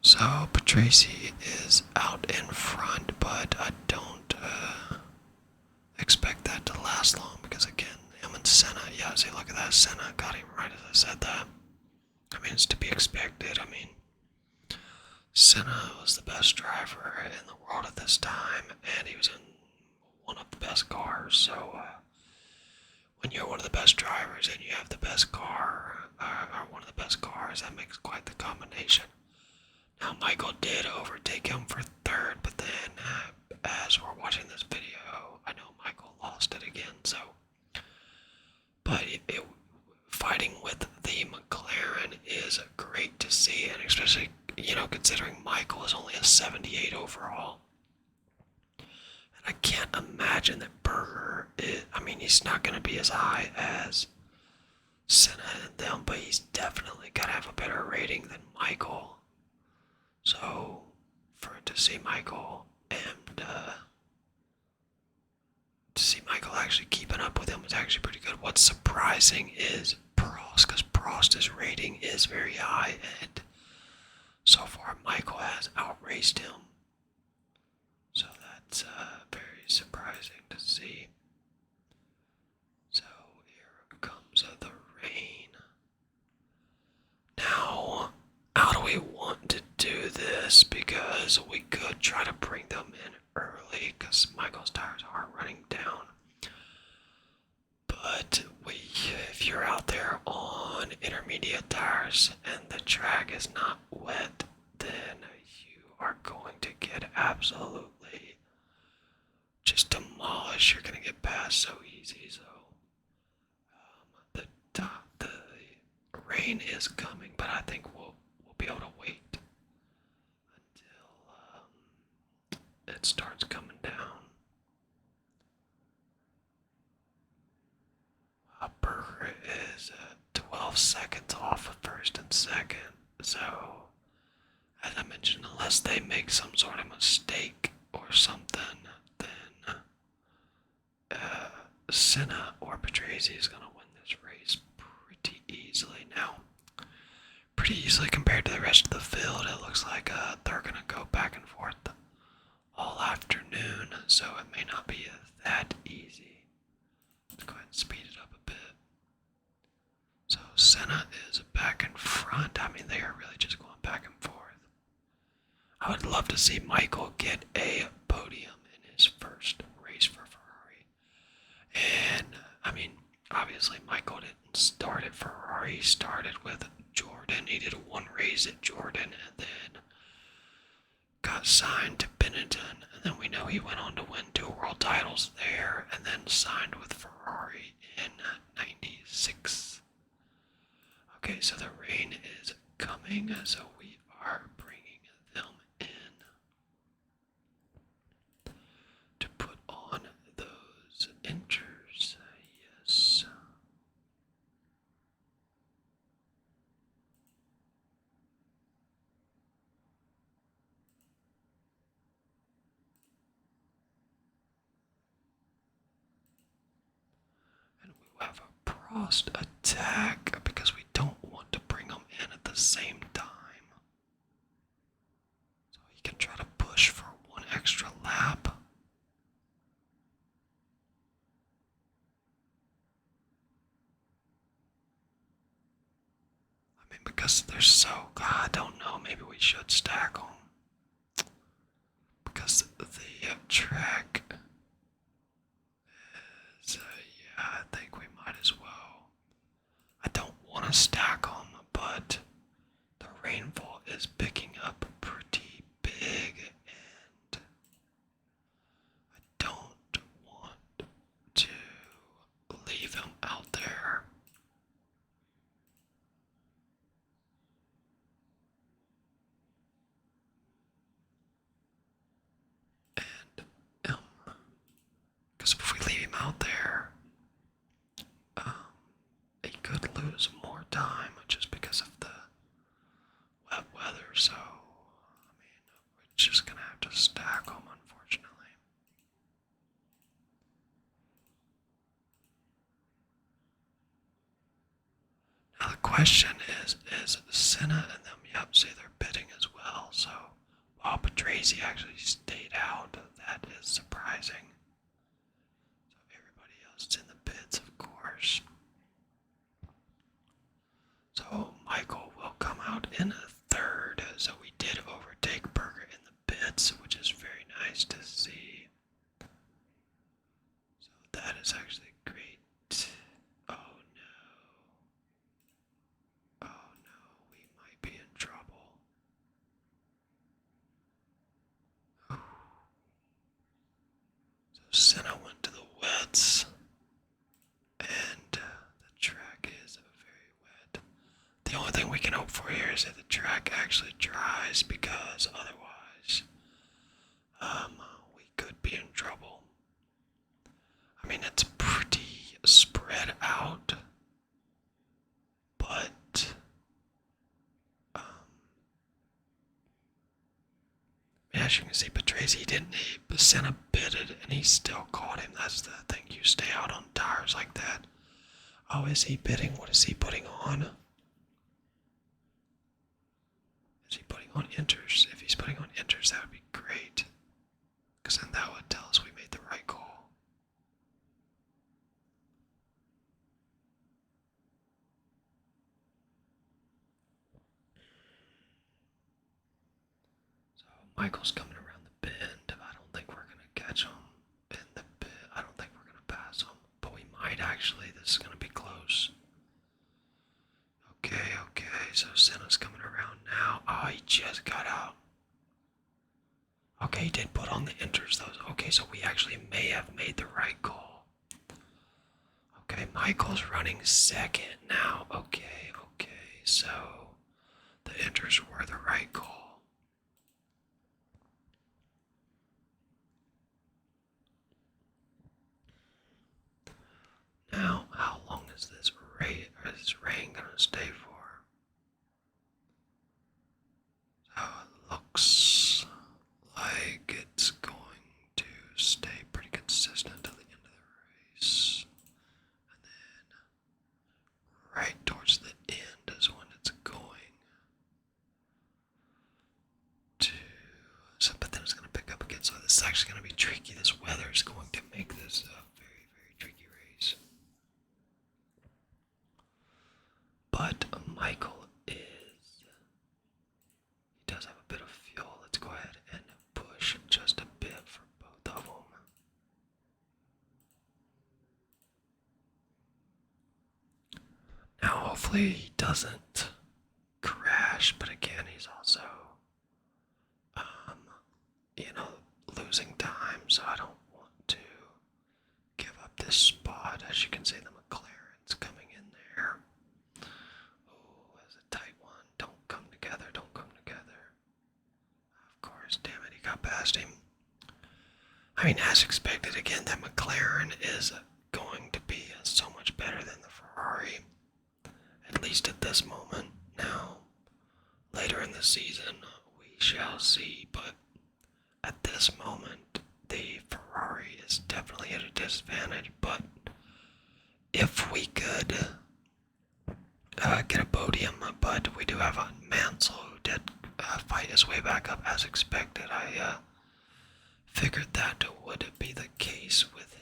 So, Patrese is out in front, but I don't expect that to last long because, again, him and Senna, yeah, see, look at that. Senna got him right as I said that. I mean, it's to be expected. I mean, Senna was the best driver in the world at this time, and he was in one of the best cars. So, when you're one of the best drivers and you have the best car, or one of the best cars, that makes quite the combination. Now, Michael did overtake him for third, but then, as we're watching this video, I know Michael lost it again, so. But fighting with the McLaren is great to see, and especially, you know, considering Michael is only a 78 overall. And I can't imagine that Berger is, I mean, he's not going to be as high as Senna and them, but he's definitely got to have a better rating than Michael. So, to see Michael and to see Michael actually keeping up with him is actually pretty good. What's surprising is Prost, because Prost's rating is very high, and so far Michael has outraced him. So that's very surprising to see. So here comes the rain. Now, how do we want to do this? Because we could try to bring them in early, because Michael's tires are running down. But if you're out there on intermediate tires and the track is not wet, then you are going to get absolutely just demolished. You're going to get past so easy. So the rain is coming, but I think we'll be able to wait until it starts coming down. Berger is 12 seconds off of first and second. So, as I mentioned, unless they make some sort of mistake or something, then Senna or Patrese is going to win this race pretty easily. Now, pretty easily compared to the rest of the field. It looks like they're going to go back and forth all afternoon, so it may not be that easy. Let's go ahead and speed it up a bit. So Senna is back in front. I mean, they are really just going back and forth. I would love to see Michael get a podium in his first race for Ferrari. And, I mean, start at Ferrari. He started with Jordan. He did one race at Jordan and then got signed to Benetton. And then we know he went on to win 2 world titles there and then signed with Ferrari in '96. Okay, so the rain is coming, so we are bringing them in to put on those inters. Yes. And we will have a Prost attack because we don't want to bring them in at the same time. So he can try to push for 1 extra lap. I mean, because they're so, I don't know, maybe we should stack them. Because the track is, yeah, I think we might as well. I don't want to stack them, but the rainfall is picking up pretty big, and I don't want to leave him out there. And, because if we leave him out there, he could lose more time just because of the wet weather, so, I mean, we're just gonna have to stack them, unfortunately. Now the question is Senna and them, yep, say they're bidding as well, so while Patrese actually stayed out, that is surprising. So everybody else is in the bids, of course. So Michael will come out in 3rd, so we did overtake Berger in the pits, which is very nice to see. So that is actually great. Oh no. Oh no, we might be in trouble. So Senna went to the wets, and the track is very wet. The only thing we can hope for here is that the track actually dries, because otherwise, we could be in trouble. I mean, it's pretty spread out, but, as you can see, Patrese didn't, Senna bidded, and he still caught him. That's the thing, you stay out on tires like that. Oh, is he bidding? What is he putting on? Is he putting on inters? If he's putting on inters, that would be great, because then that would tell us we made the right call. So Michael's coming around the bend. I don't think we're going to catch him in the bend. I don't think we're going to pass him, but we might actually. This is going to be close. Okay, so Senna's coming around now. Oh, he just got out. Okay, he did put on the inters though. Okay, so we actually may have made the right call. Okay, Michael's running 2nd now. Okay, so the inters were the right call. Now, how long is this rain gonna stay for? So it looks like it's going to stay pretty consistent till the end of the race. And then right towards the end is when it's going to, so, but then it's going to pick up again. So this is actually going to be tricky. This weather is going to make this a very, very tricky race. But Michael he does have a bit of fuel. Let's go ahead and push just a bit for both of them. hopefully he doesn't crash, but again, he's also, um, losing time, so I don't want to give up this spot. As you can see, the McLaren's coming in there. Oh, that's a tight one. Don't come together, don't come together. Of course, damn it, he got past him. I mean, as expected, again, that McLaren is going to be so much better than the Ferrari, at least at this moment. Now, later in the season, we shall see, but at this moment, the Ferrari is definitely at a disadvantage, but if we could get a podium, but we do have a Mansell who did fight his way back up as expected. I figured that would be the case with him.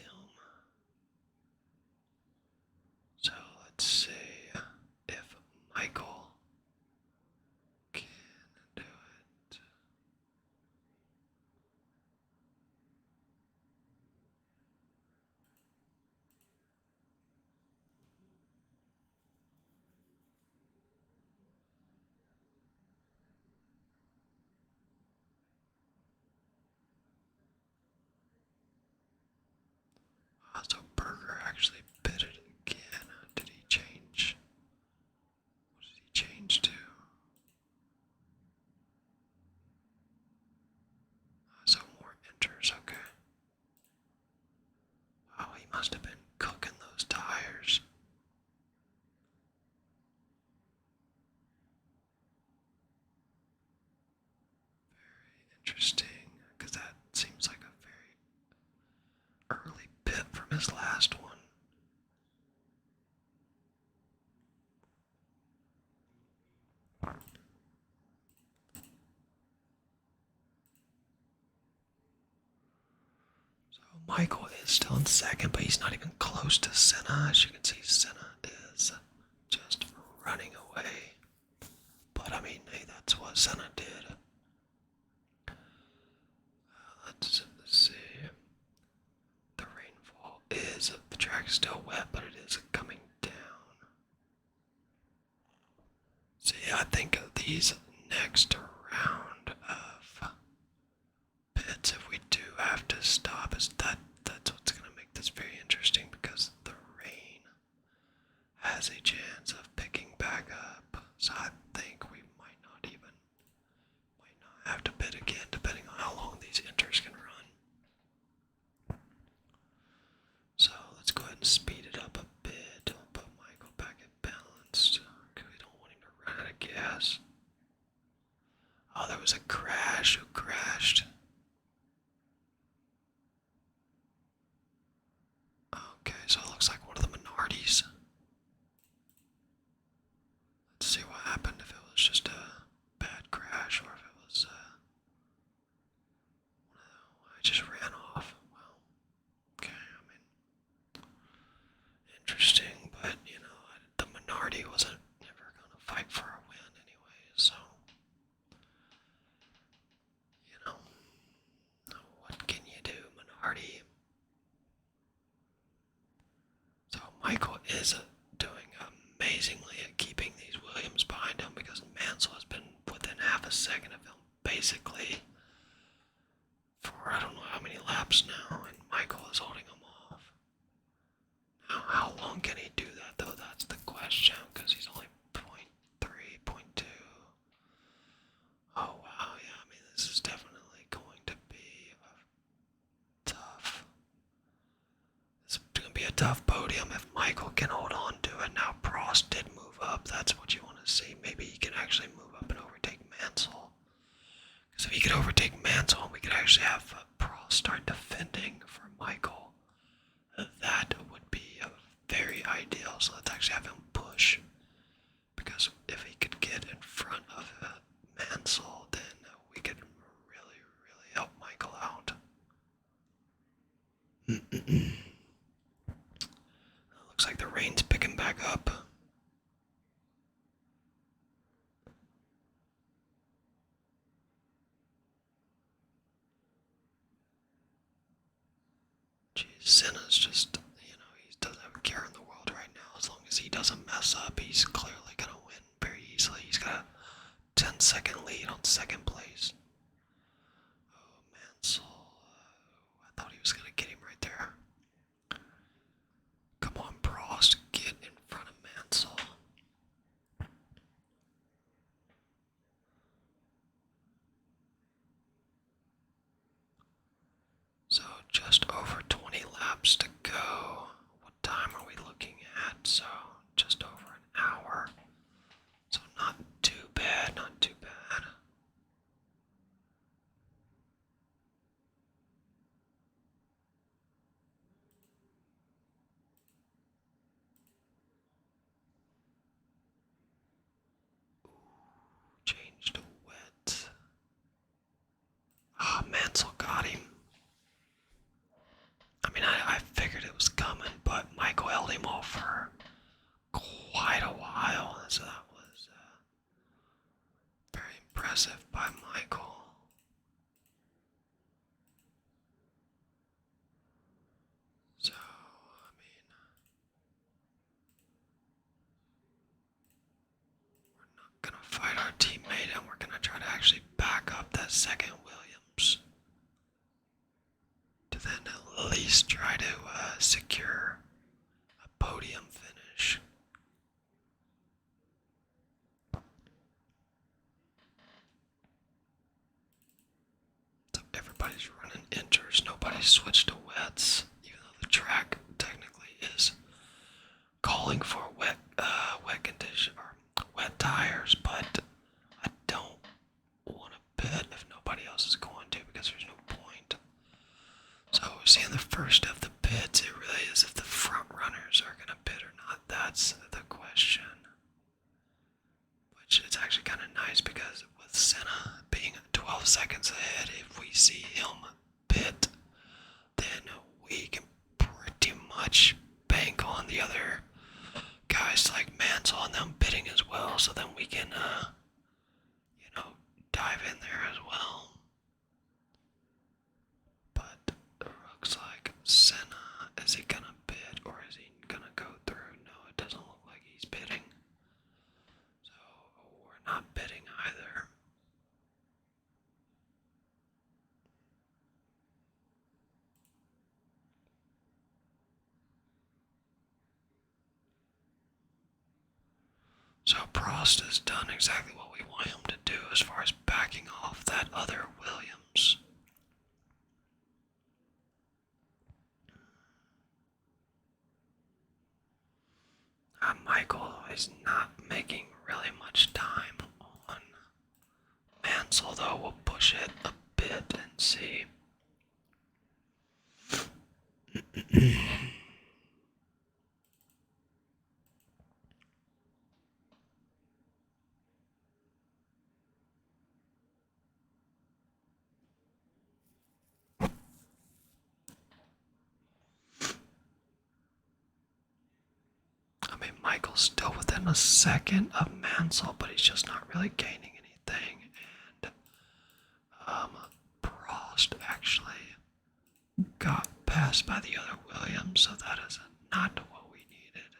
So let's see if Michael can do it. So Berger actually bit it again. Did he change? What did he change to? So more enters, okay. Wow, he must have been cooking those tires. Very interesting, because that seems like a very early bit from his last one. So Michael is still in second, but he's not even close to Senna. As you can see, Senna is just running away. But I mean, hey, that's what Senna did. Let's see. The rainfall is, the track is still wet, but it is coming down. So yeah, I think these next round of pits, if we do have to stop, that's what's going to make this very interesting, because the rain has a chance of picking back up. So I think we might not have to pit again, depending on how long these inters can run. So let's go ahead and speed it up a bit. Don't put Michael back at balanced, because we don't want him to run out of gas. Oh, there was a crash. Who crashed? Okay, so it looks like one of the Minardi's. Let's see what happened, if it was just a bad crash or if it was I just ran off. Well, okay, I mean, interesting, but the Minardi wasn't never gonna fight for a win anyway, so what can you do, Minardi? So Michael is doing amazingly at keeping these Williams behind him, because Mansell has been within half a second of him, basically, for I don't know how many laps now, and Michael is holding him off. Now, how long can he do that, though? That's the question, because he's only 0.3, 0.2. Oh, wow, yeah, I mean, this is definitely going to be tough. It's going to be a tough podium if Michael can hold on to it. Now, Prost did move up. That's what you want to see. Maybe he can actually move up and overtake Mansell. Because if he could overtake Mansell, we could actually have Prost start defending for Michael. That would be very ideal. So let's actually have him push. Because if he could get in front of Mansell, then we could really, really help Michael out. Looks like the rain's picking back up. Jeez, Senna's just, he doesn't have a care in the world right now, as long as he doesn't mess up, he's clearly going to win very easily. He's got a 10-second lead on second place. Oh, Mansell. I thought he was going to get him right there. Come on, Prost, get in front of Mansell. So just over 20 laps to go. What time are we looking at? So just over an hour. So not too bad, not too bad. Changed to wet. Ah, Mansell got him. I mean, I figured it was coming, but Michael held him off for quite a while, so that was very impressive by Michael. So, I mean, we're not going to fight our teammate, and we're going to try to actually back up that second Williams to then at least try to secure a podium finish. So everybody's running inters, nobody's switched to wets, even though the track technically is calling for wet condition or wet tires, but I don't want to pit if nobody else is going to, because there's no point. So seeing the first of the pits, it really is if the front runners are going to pit or not. That's the question. Which is actually kind of nice, because with Senna being 12 seconds ahead, if we see him pit, then we can pretty much bank on the other guys like Mansell and them pitting as well, so then we can, dive in there as well. But it looks like Senna, is he gonna pit or is he gonna go through? No, it doesn't look like he's pitting. So we're not pitting either. So Prost has done exactly what we want him to do as far as backing off that other Williams. Michael is not making really much time on Mansell, though. We'll push it a bit and see. Michael's still within a second of Mansell, but he's just not really gaining anything. And Prost actually got passed by the other Williams, so that is not what we needed.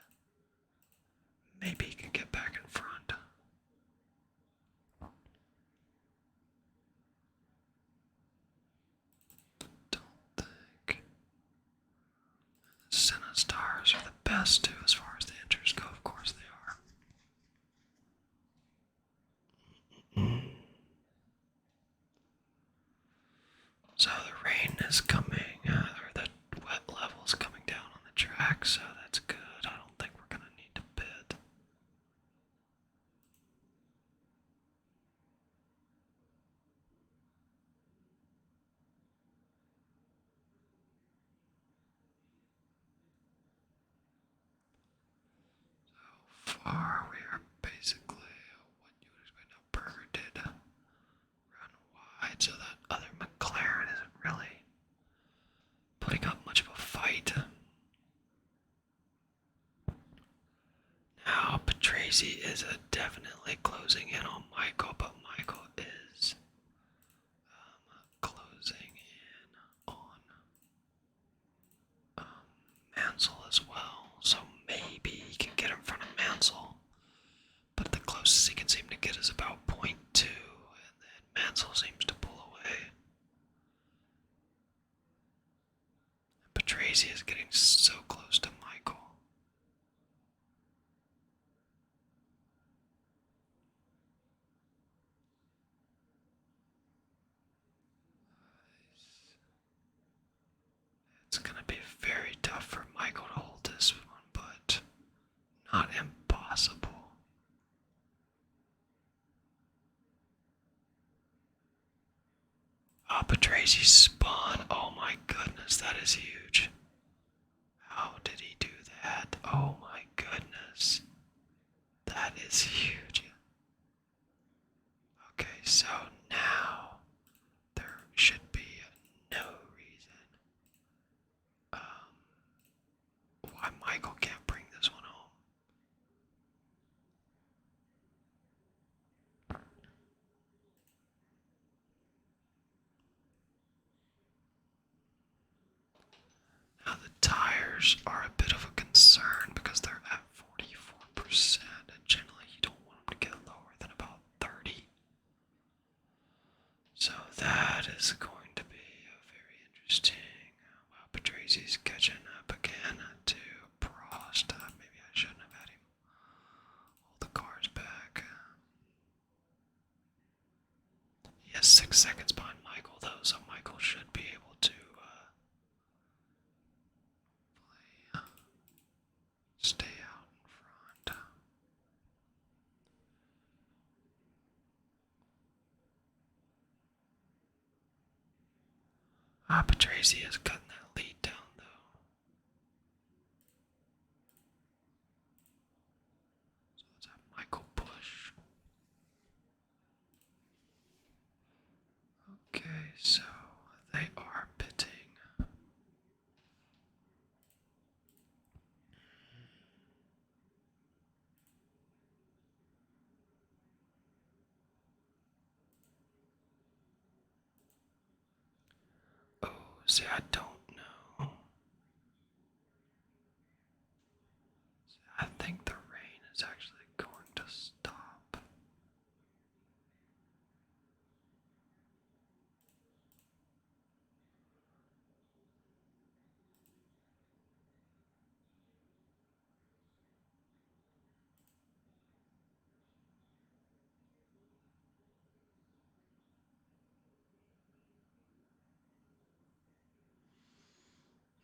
Maybe he can get back in front. Don't think. Senna's tires are the best too, as far as the inters go. Of course they are. So the rain is coming, or the wet level is coming down on the track, so that's good. I don't think we're going to need to pit. So far, we are basically what you would expect. Now, Berger did run wide, so that other McLaren isn't really putting up much of a fight. Now, Patrese is definitely closing in on Michael, but Michael is closing in on Mansell as well. So maybe he can get in Tracy is getting so close to Michael. It's gonna be very tough for Michael to hold this one, but not impossible. But Tracy spun. Oh my goodness, that is huge. How did he do that? Oh my goodness. That is huge. Okay, so now there should be no reason why Michael can't bring this one home. Now the tires are a bit of a concern because they're at 44%, and generally you don't want them to get lower than about 30. So that is going to be very interesting. Wow, Patrizi's catching up again to Prost. Maybe I shouldn't have had him hold the cars back. He has 6 seconds behind Michael though, so Michael should be able to stay out in front. Patrizi is cutting that lead down though. So let's have Michael push. Okay, so they are pitting. Oh, see, I don't know. See, I think the rain is actually going to stop.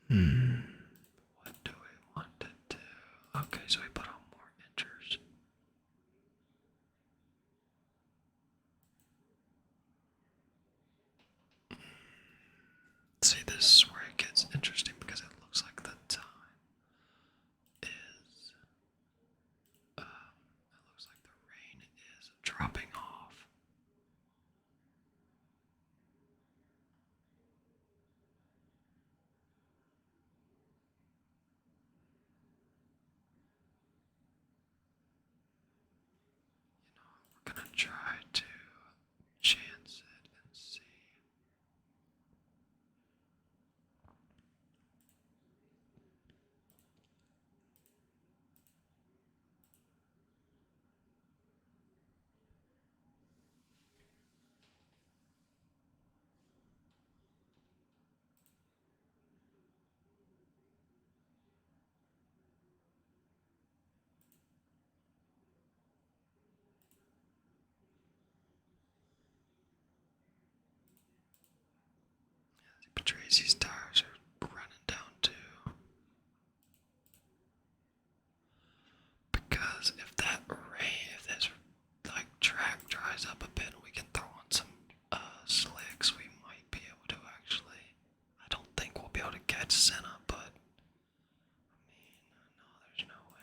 What do we want to do? Okay, so we put on more inchers. See, this is where it gets interesting because it looks like the time is, it looks like the rain is dropping off. We're gonna try to chance it and see. Tracy's tires are running down too. Because if that rain, if this like track dries up a bit and we can throw on some slicks, we might be able to actually. I don't think we'll be able to catch Senna, but I mean, no, there's no way.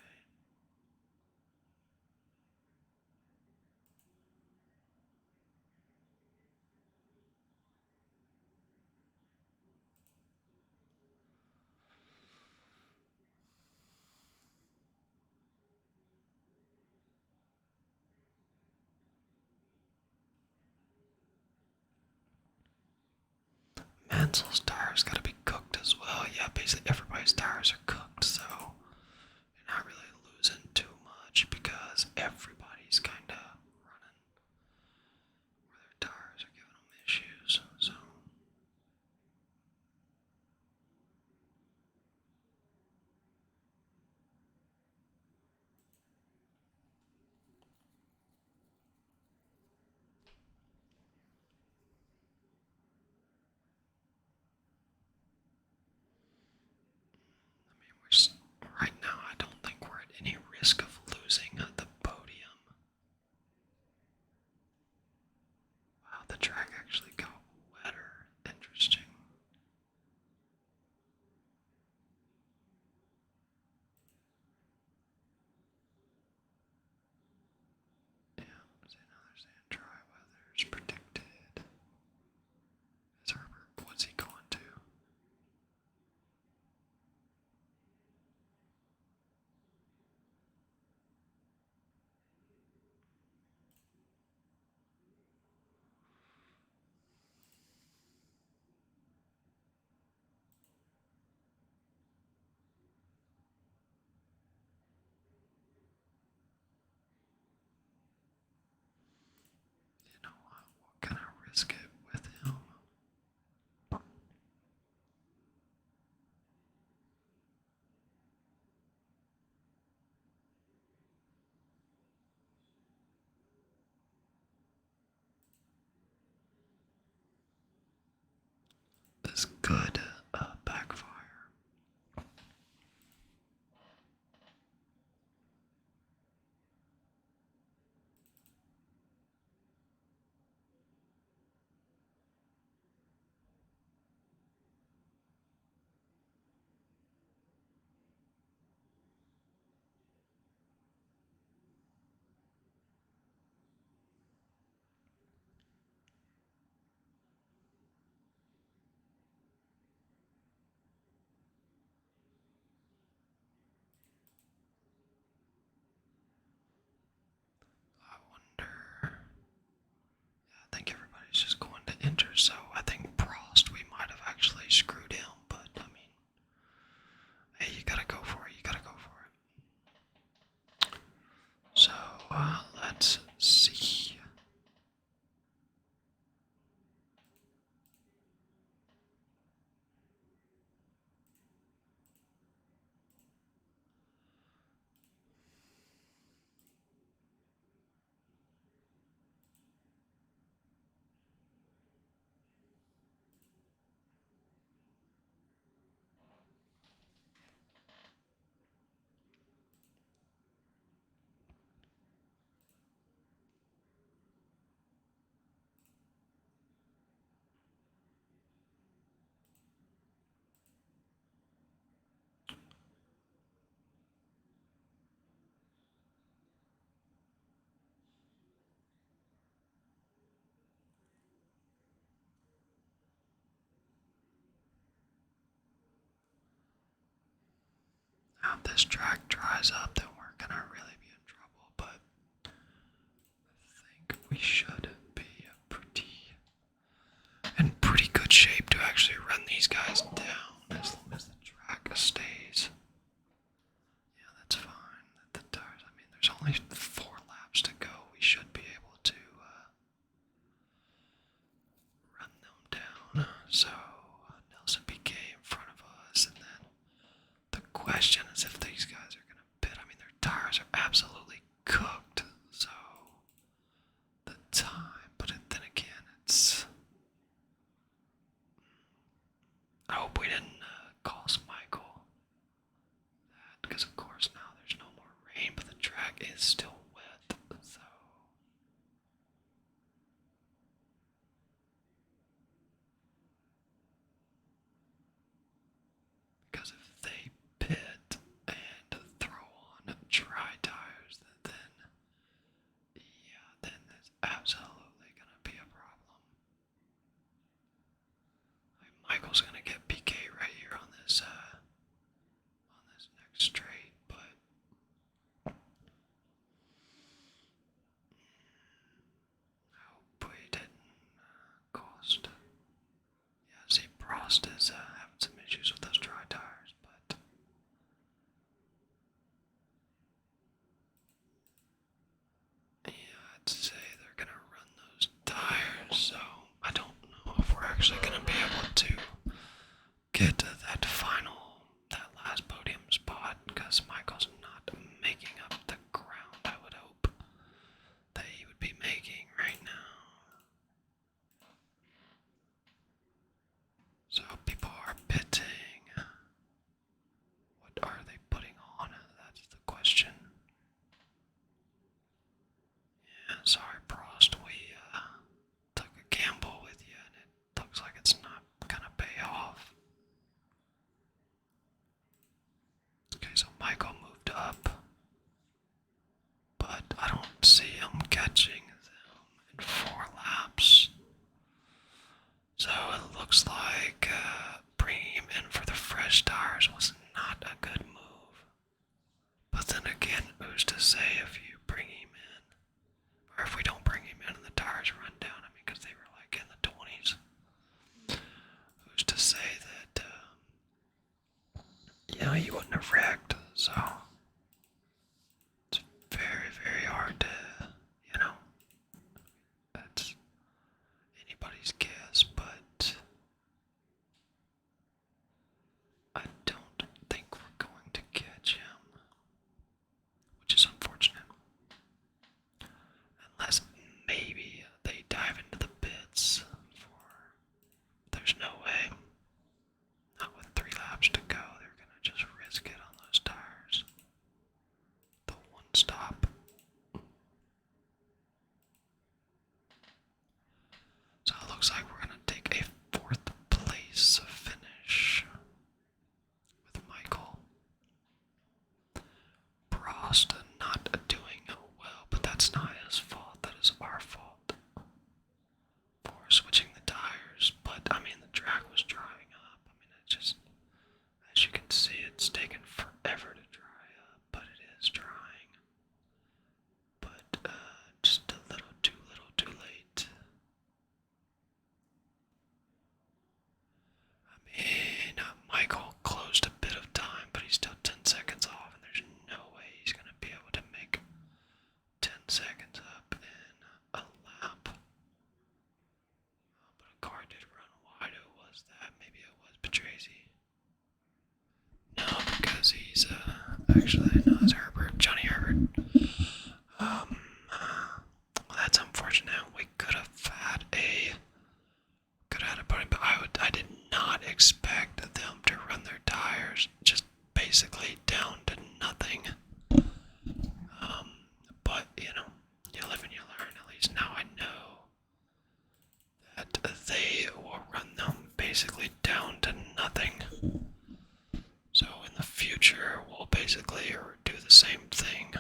Mansell's tires gotta be cooked as well. Yeah, basically everybody's tires are cooked, so you're not really losing too much because everybody's kinda running where their tires are giving them issues. So this track dries up, then we're gonna really be in trouble. But I think we should be in pretty good shape to actually run these guys down as long as the track stays. Yeah, that's fine. The tires, I mean, there's only 4 laps to go. We should be able to run them down. So Nelson Piquet in front of us, and then the question is if these guys are gonna pit. I mean, their tires are absolutely cooked. So the time, but then again, it's. I hope we didn't cost Michael that, because of course now there's no more rain, but the track is still wet, so. Because if they pit and throw on dry tires, then yeah, then there's absolutely gonna be a problem. Michael's gonna get PK right here on this next straight, but I hope we didn't cost. Yeah, see, Prost is having some issues with those dry tires, but yeah, I'd say they're gonna run those tires, so I don't know if we're actually gonna be able to get that last podium spot, because Michael's not making up the ground I would hope that he would be making right now. So people are pitting. What are they putting on? That's the question. Yeah, sorry Prost, we took a gamble with you and it looks like it's not gonna pay off. Okay, so Michael moved up, but I don't see him catching them in 4 laps. So it looks like bringing him in for the fresh tires was not a good move. But then again, who's to say if you bring him in, or if we don't bring him in and the tires run down? I mean, because they were like in the 20s. Who's to say that, he wouldn't have wrecked? So it's very, very hard to, that's anybody's guess, but I don't think we're going to catch him, which is unfortunate. Unless maybe they dive into the pits there's no way. Not with 3 laps to go, they're gonna just risk it on those tires. The one stop. So it looks like we're gonna take a 4th place finish with Michael. Prost not doing well, but that's not his fault. That is our fault for switching the tires. But I mean, the track was drying up. I mean, it just, as you can see, it's taken forever to dry up, but it is drying. But just a little too late. I mean, Michael closed a bit of time, but he's still 10 seconds off, and there's no way he's going to be able to make 10 seconds up in a lap. But a car did run wide. Who was that? Maybe it was Patrese. No, because he's, actually, no, it's Herbert, Johnny Herbert. Well, that's unfortunate. We could have had a podium, but I did not expect them to run their tires just basically down to nothing. But, you live and you learn. At least now I know that they will run them basically down to nothing. So in the future, we'll basically do the same thing.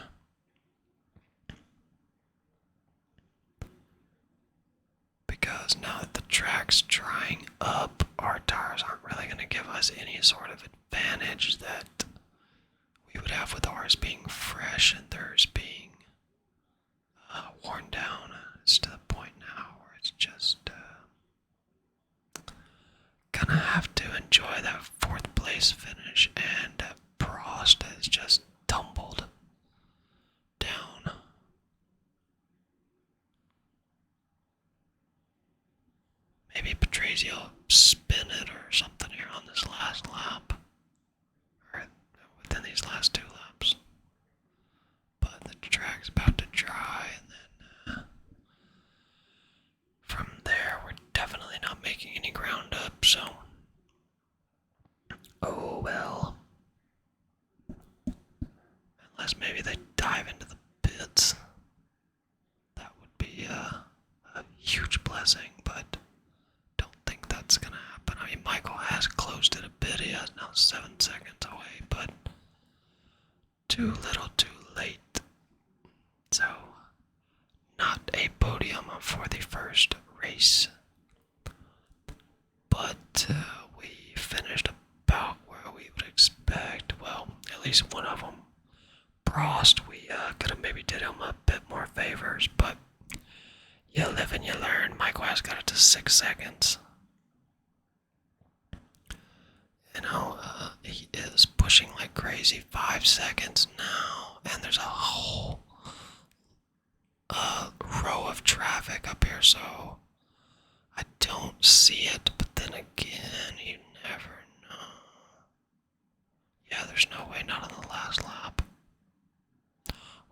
Because now that the track's drying up, our tires aren't really going to give us any sort of advantage that we have with ours being fresh and theirs being worn down. It's to the point now where it's just gonna have to enjoy that fourth place finish, and Prost has just tumbled down. Maybe Patrese will spin it or something here on this last lap, or within these last 2 laps. But the track's about to dry, and then from there we're definitely not making any ground up, so oh well. Unless maybe they dive into the pits. That would be a huge blessing, but don't think that's gonna happen. I mean, Michael has closed it a bit. He is now 7 seconds away, but too little too late. So, not a podium for the first race. But we finished about where we would expect. Well, at least one of them. Prost, we could have maybe did him a bit more favors, but you live and you learn. Michael has got it to 6 seconds. You know, he is pushing like crazy. 5 seconds now, and there's a whole row of traffic up here, so I don't see it, but then again, you never know. Yeah, there's no way, not on the last lap.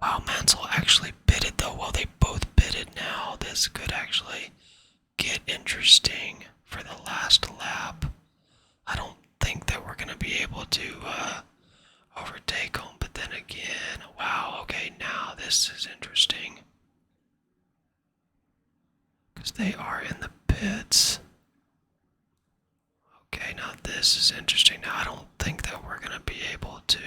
Wow, Mansell actually pitted though. Well, they both pitted now. This could actually get interesting for the last lap. I don't think that we're going to be able to overtake them, but then again, wow, okay, now this is interesting. Because they are in the pits. Okay, now this is interesting. Now I don't think that we're going to be able to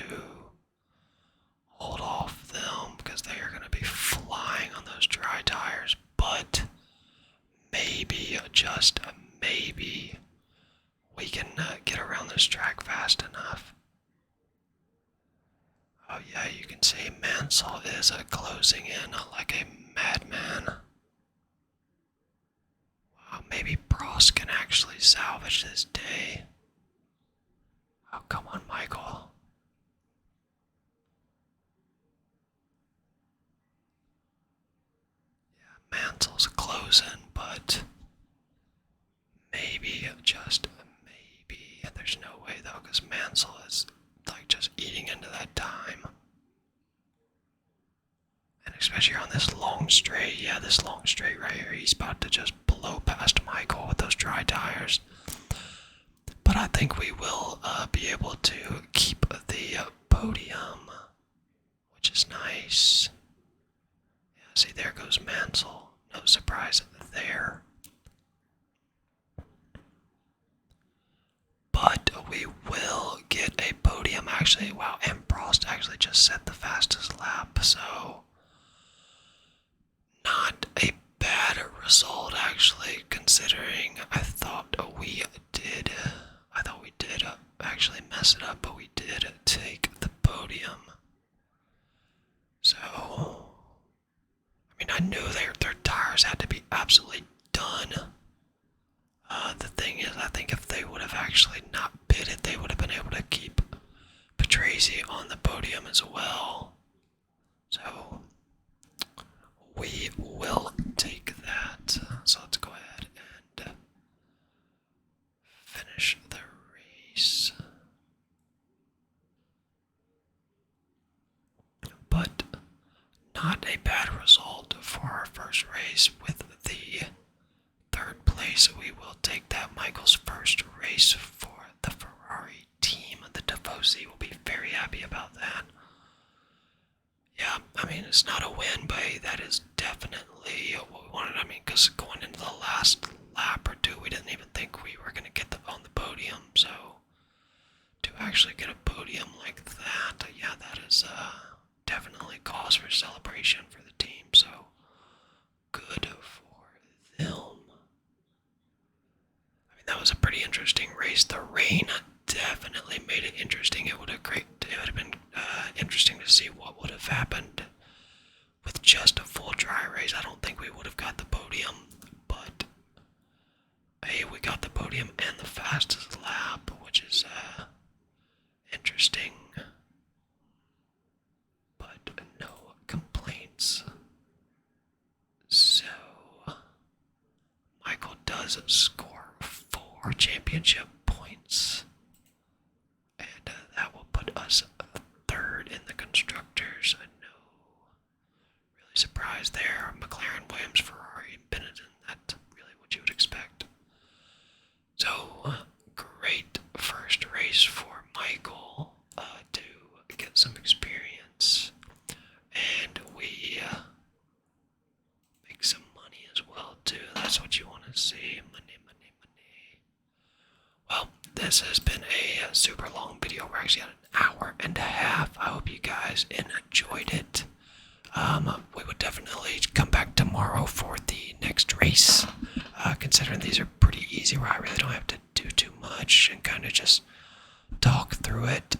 hold off them because they are going to be flying on those dry tires, but maybe, just maybe, we can get around this track fast enough. Oh yeah, you can see Mansell is closing in like a madman. Wow, maybe Prost can actually salvage this day. Oh, come on, Michael. Yeah, Mansell's closing, but maybe, just maybe. There's no way though, because Mansell is like just eating into that time. And especially on this long straight, yeah, this long straight right here, he's about to just blow past Michael with those dry tires. But I think we will be able to keep the podium, which is nice. Yeah, see, there goes Mansell. No surprise there. But we will get a podium, actually. Wow, and Prost actually just set the fastest lap, so not a bad result, actually, considering I thought we did actually mess it up, but we did take the podium. So, I mean, I knew their tires had to be absolutely done. The thing is, I think if they would have actually not pitted, they would have been able to keep Patrese on the podium as well. So, we will take that. So let's go ahead and finish the race. But not a bad result for our first race with the third place. We will take that. Michael's first race for the Ferrari team. The Tifosi will be very happy about that. Yeah, I mean, it's not a win, but that is definitely what we wanted. I mean, because going into the last lap or two, we didn't even think we were going to get on the podium. So, to actually get a podium like that, yeah, that is definitely cause for celebration for the team. So, good for them. I mean, that was a pretty interesting race. The rain definitely made it interesting. It would have been interesting does score 4 championship points. And that will put us third in the constructors. I know. Really surprised there. McLaren, Williams, Ferrari, Benetton. That's really what you would expect. So, great first race for Michael to get some experience. And we make some money as well, too. That's what you want to see. Money, money, money. Well, this has been a super long video. We're actually at an hour and a half. I hope you guys enjoyed it. We would definitely come back tomorrow for the next race. Considering these are pretty easy, where I really don't have to do too much and kind of just talk through it.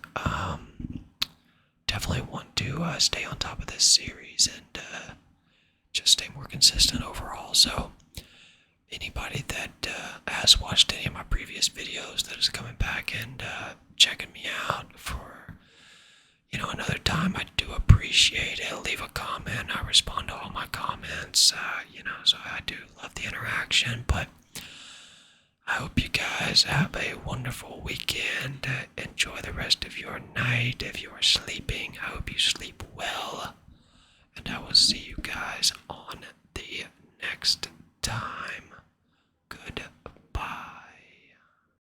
Definitely want to stay on top of this series and just stay more consistent overall. So anybody that has watched any of my previous videos that is coming back and checking me out for another time, I do appreciate it. Leave a comment. I respond to all my comments, so I do love the interaction. But I hope you guys have a wonderful weekend. Enjoy the rest of your night. If you are sleeping, I hope you sleep well. And I will see you guys on the next time. Goodbye.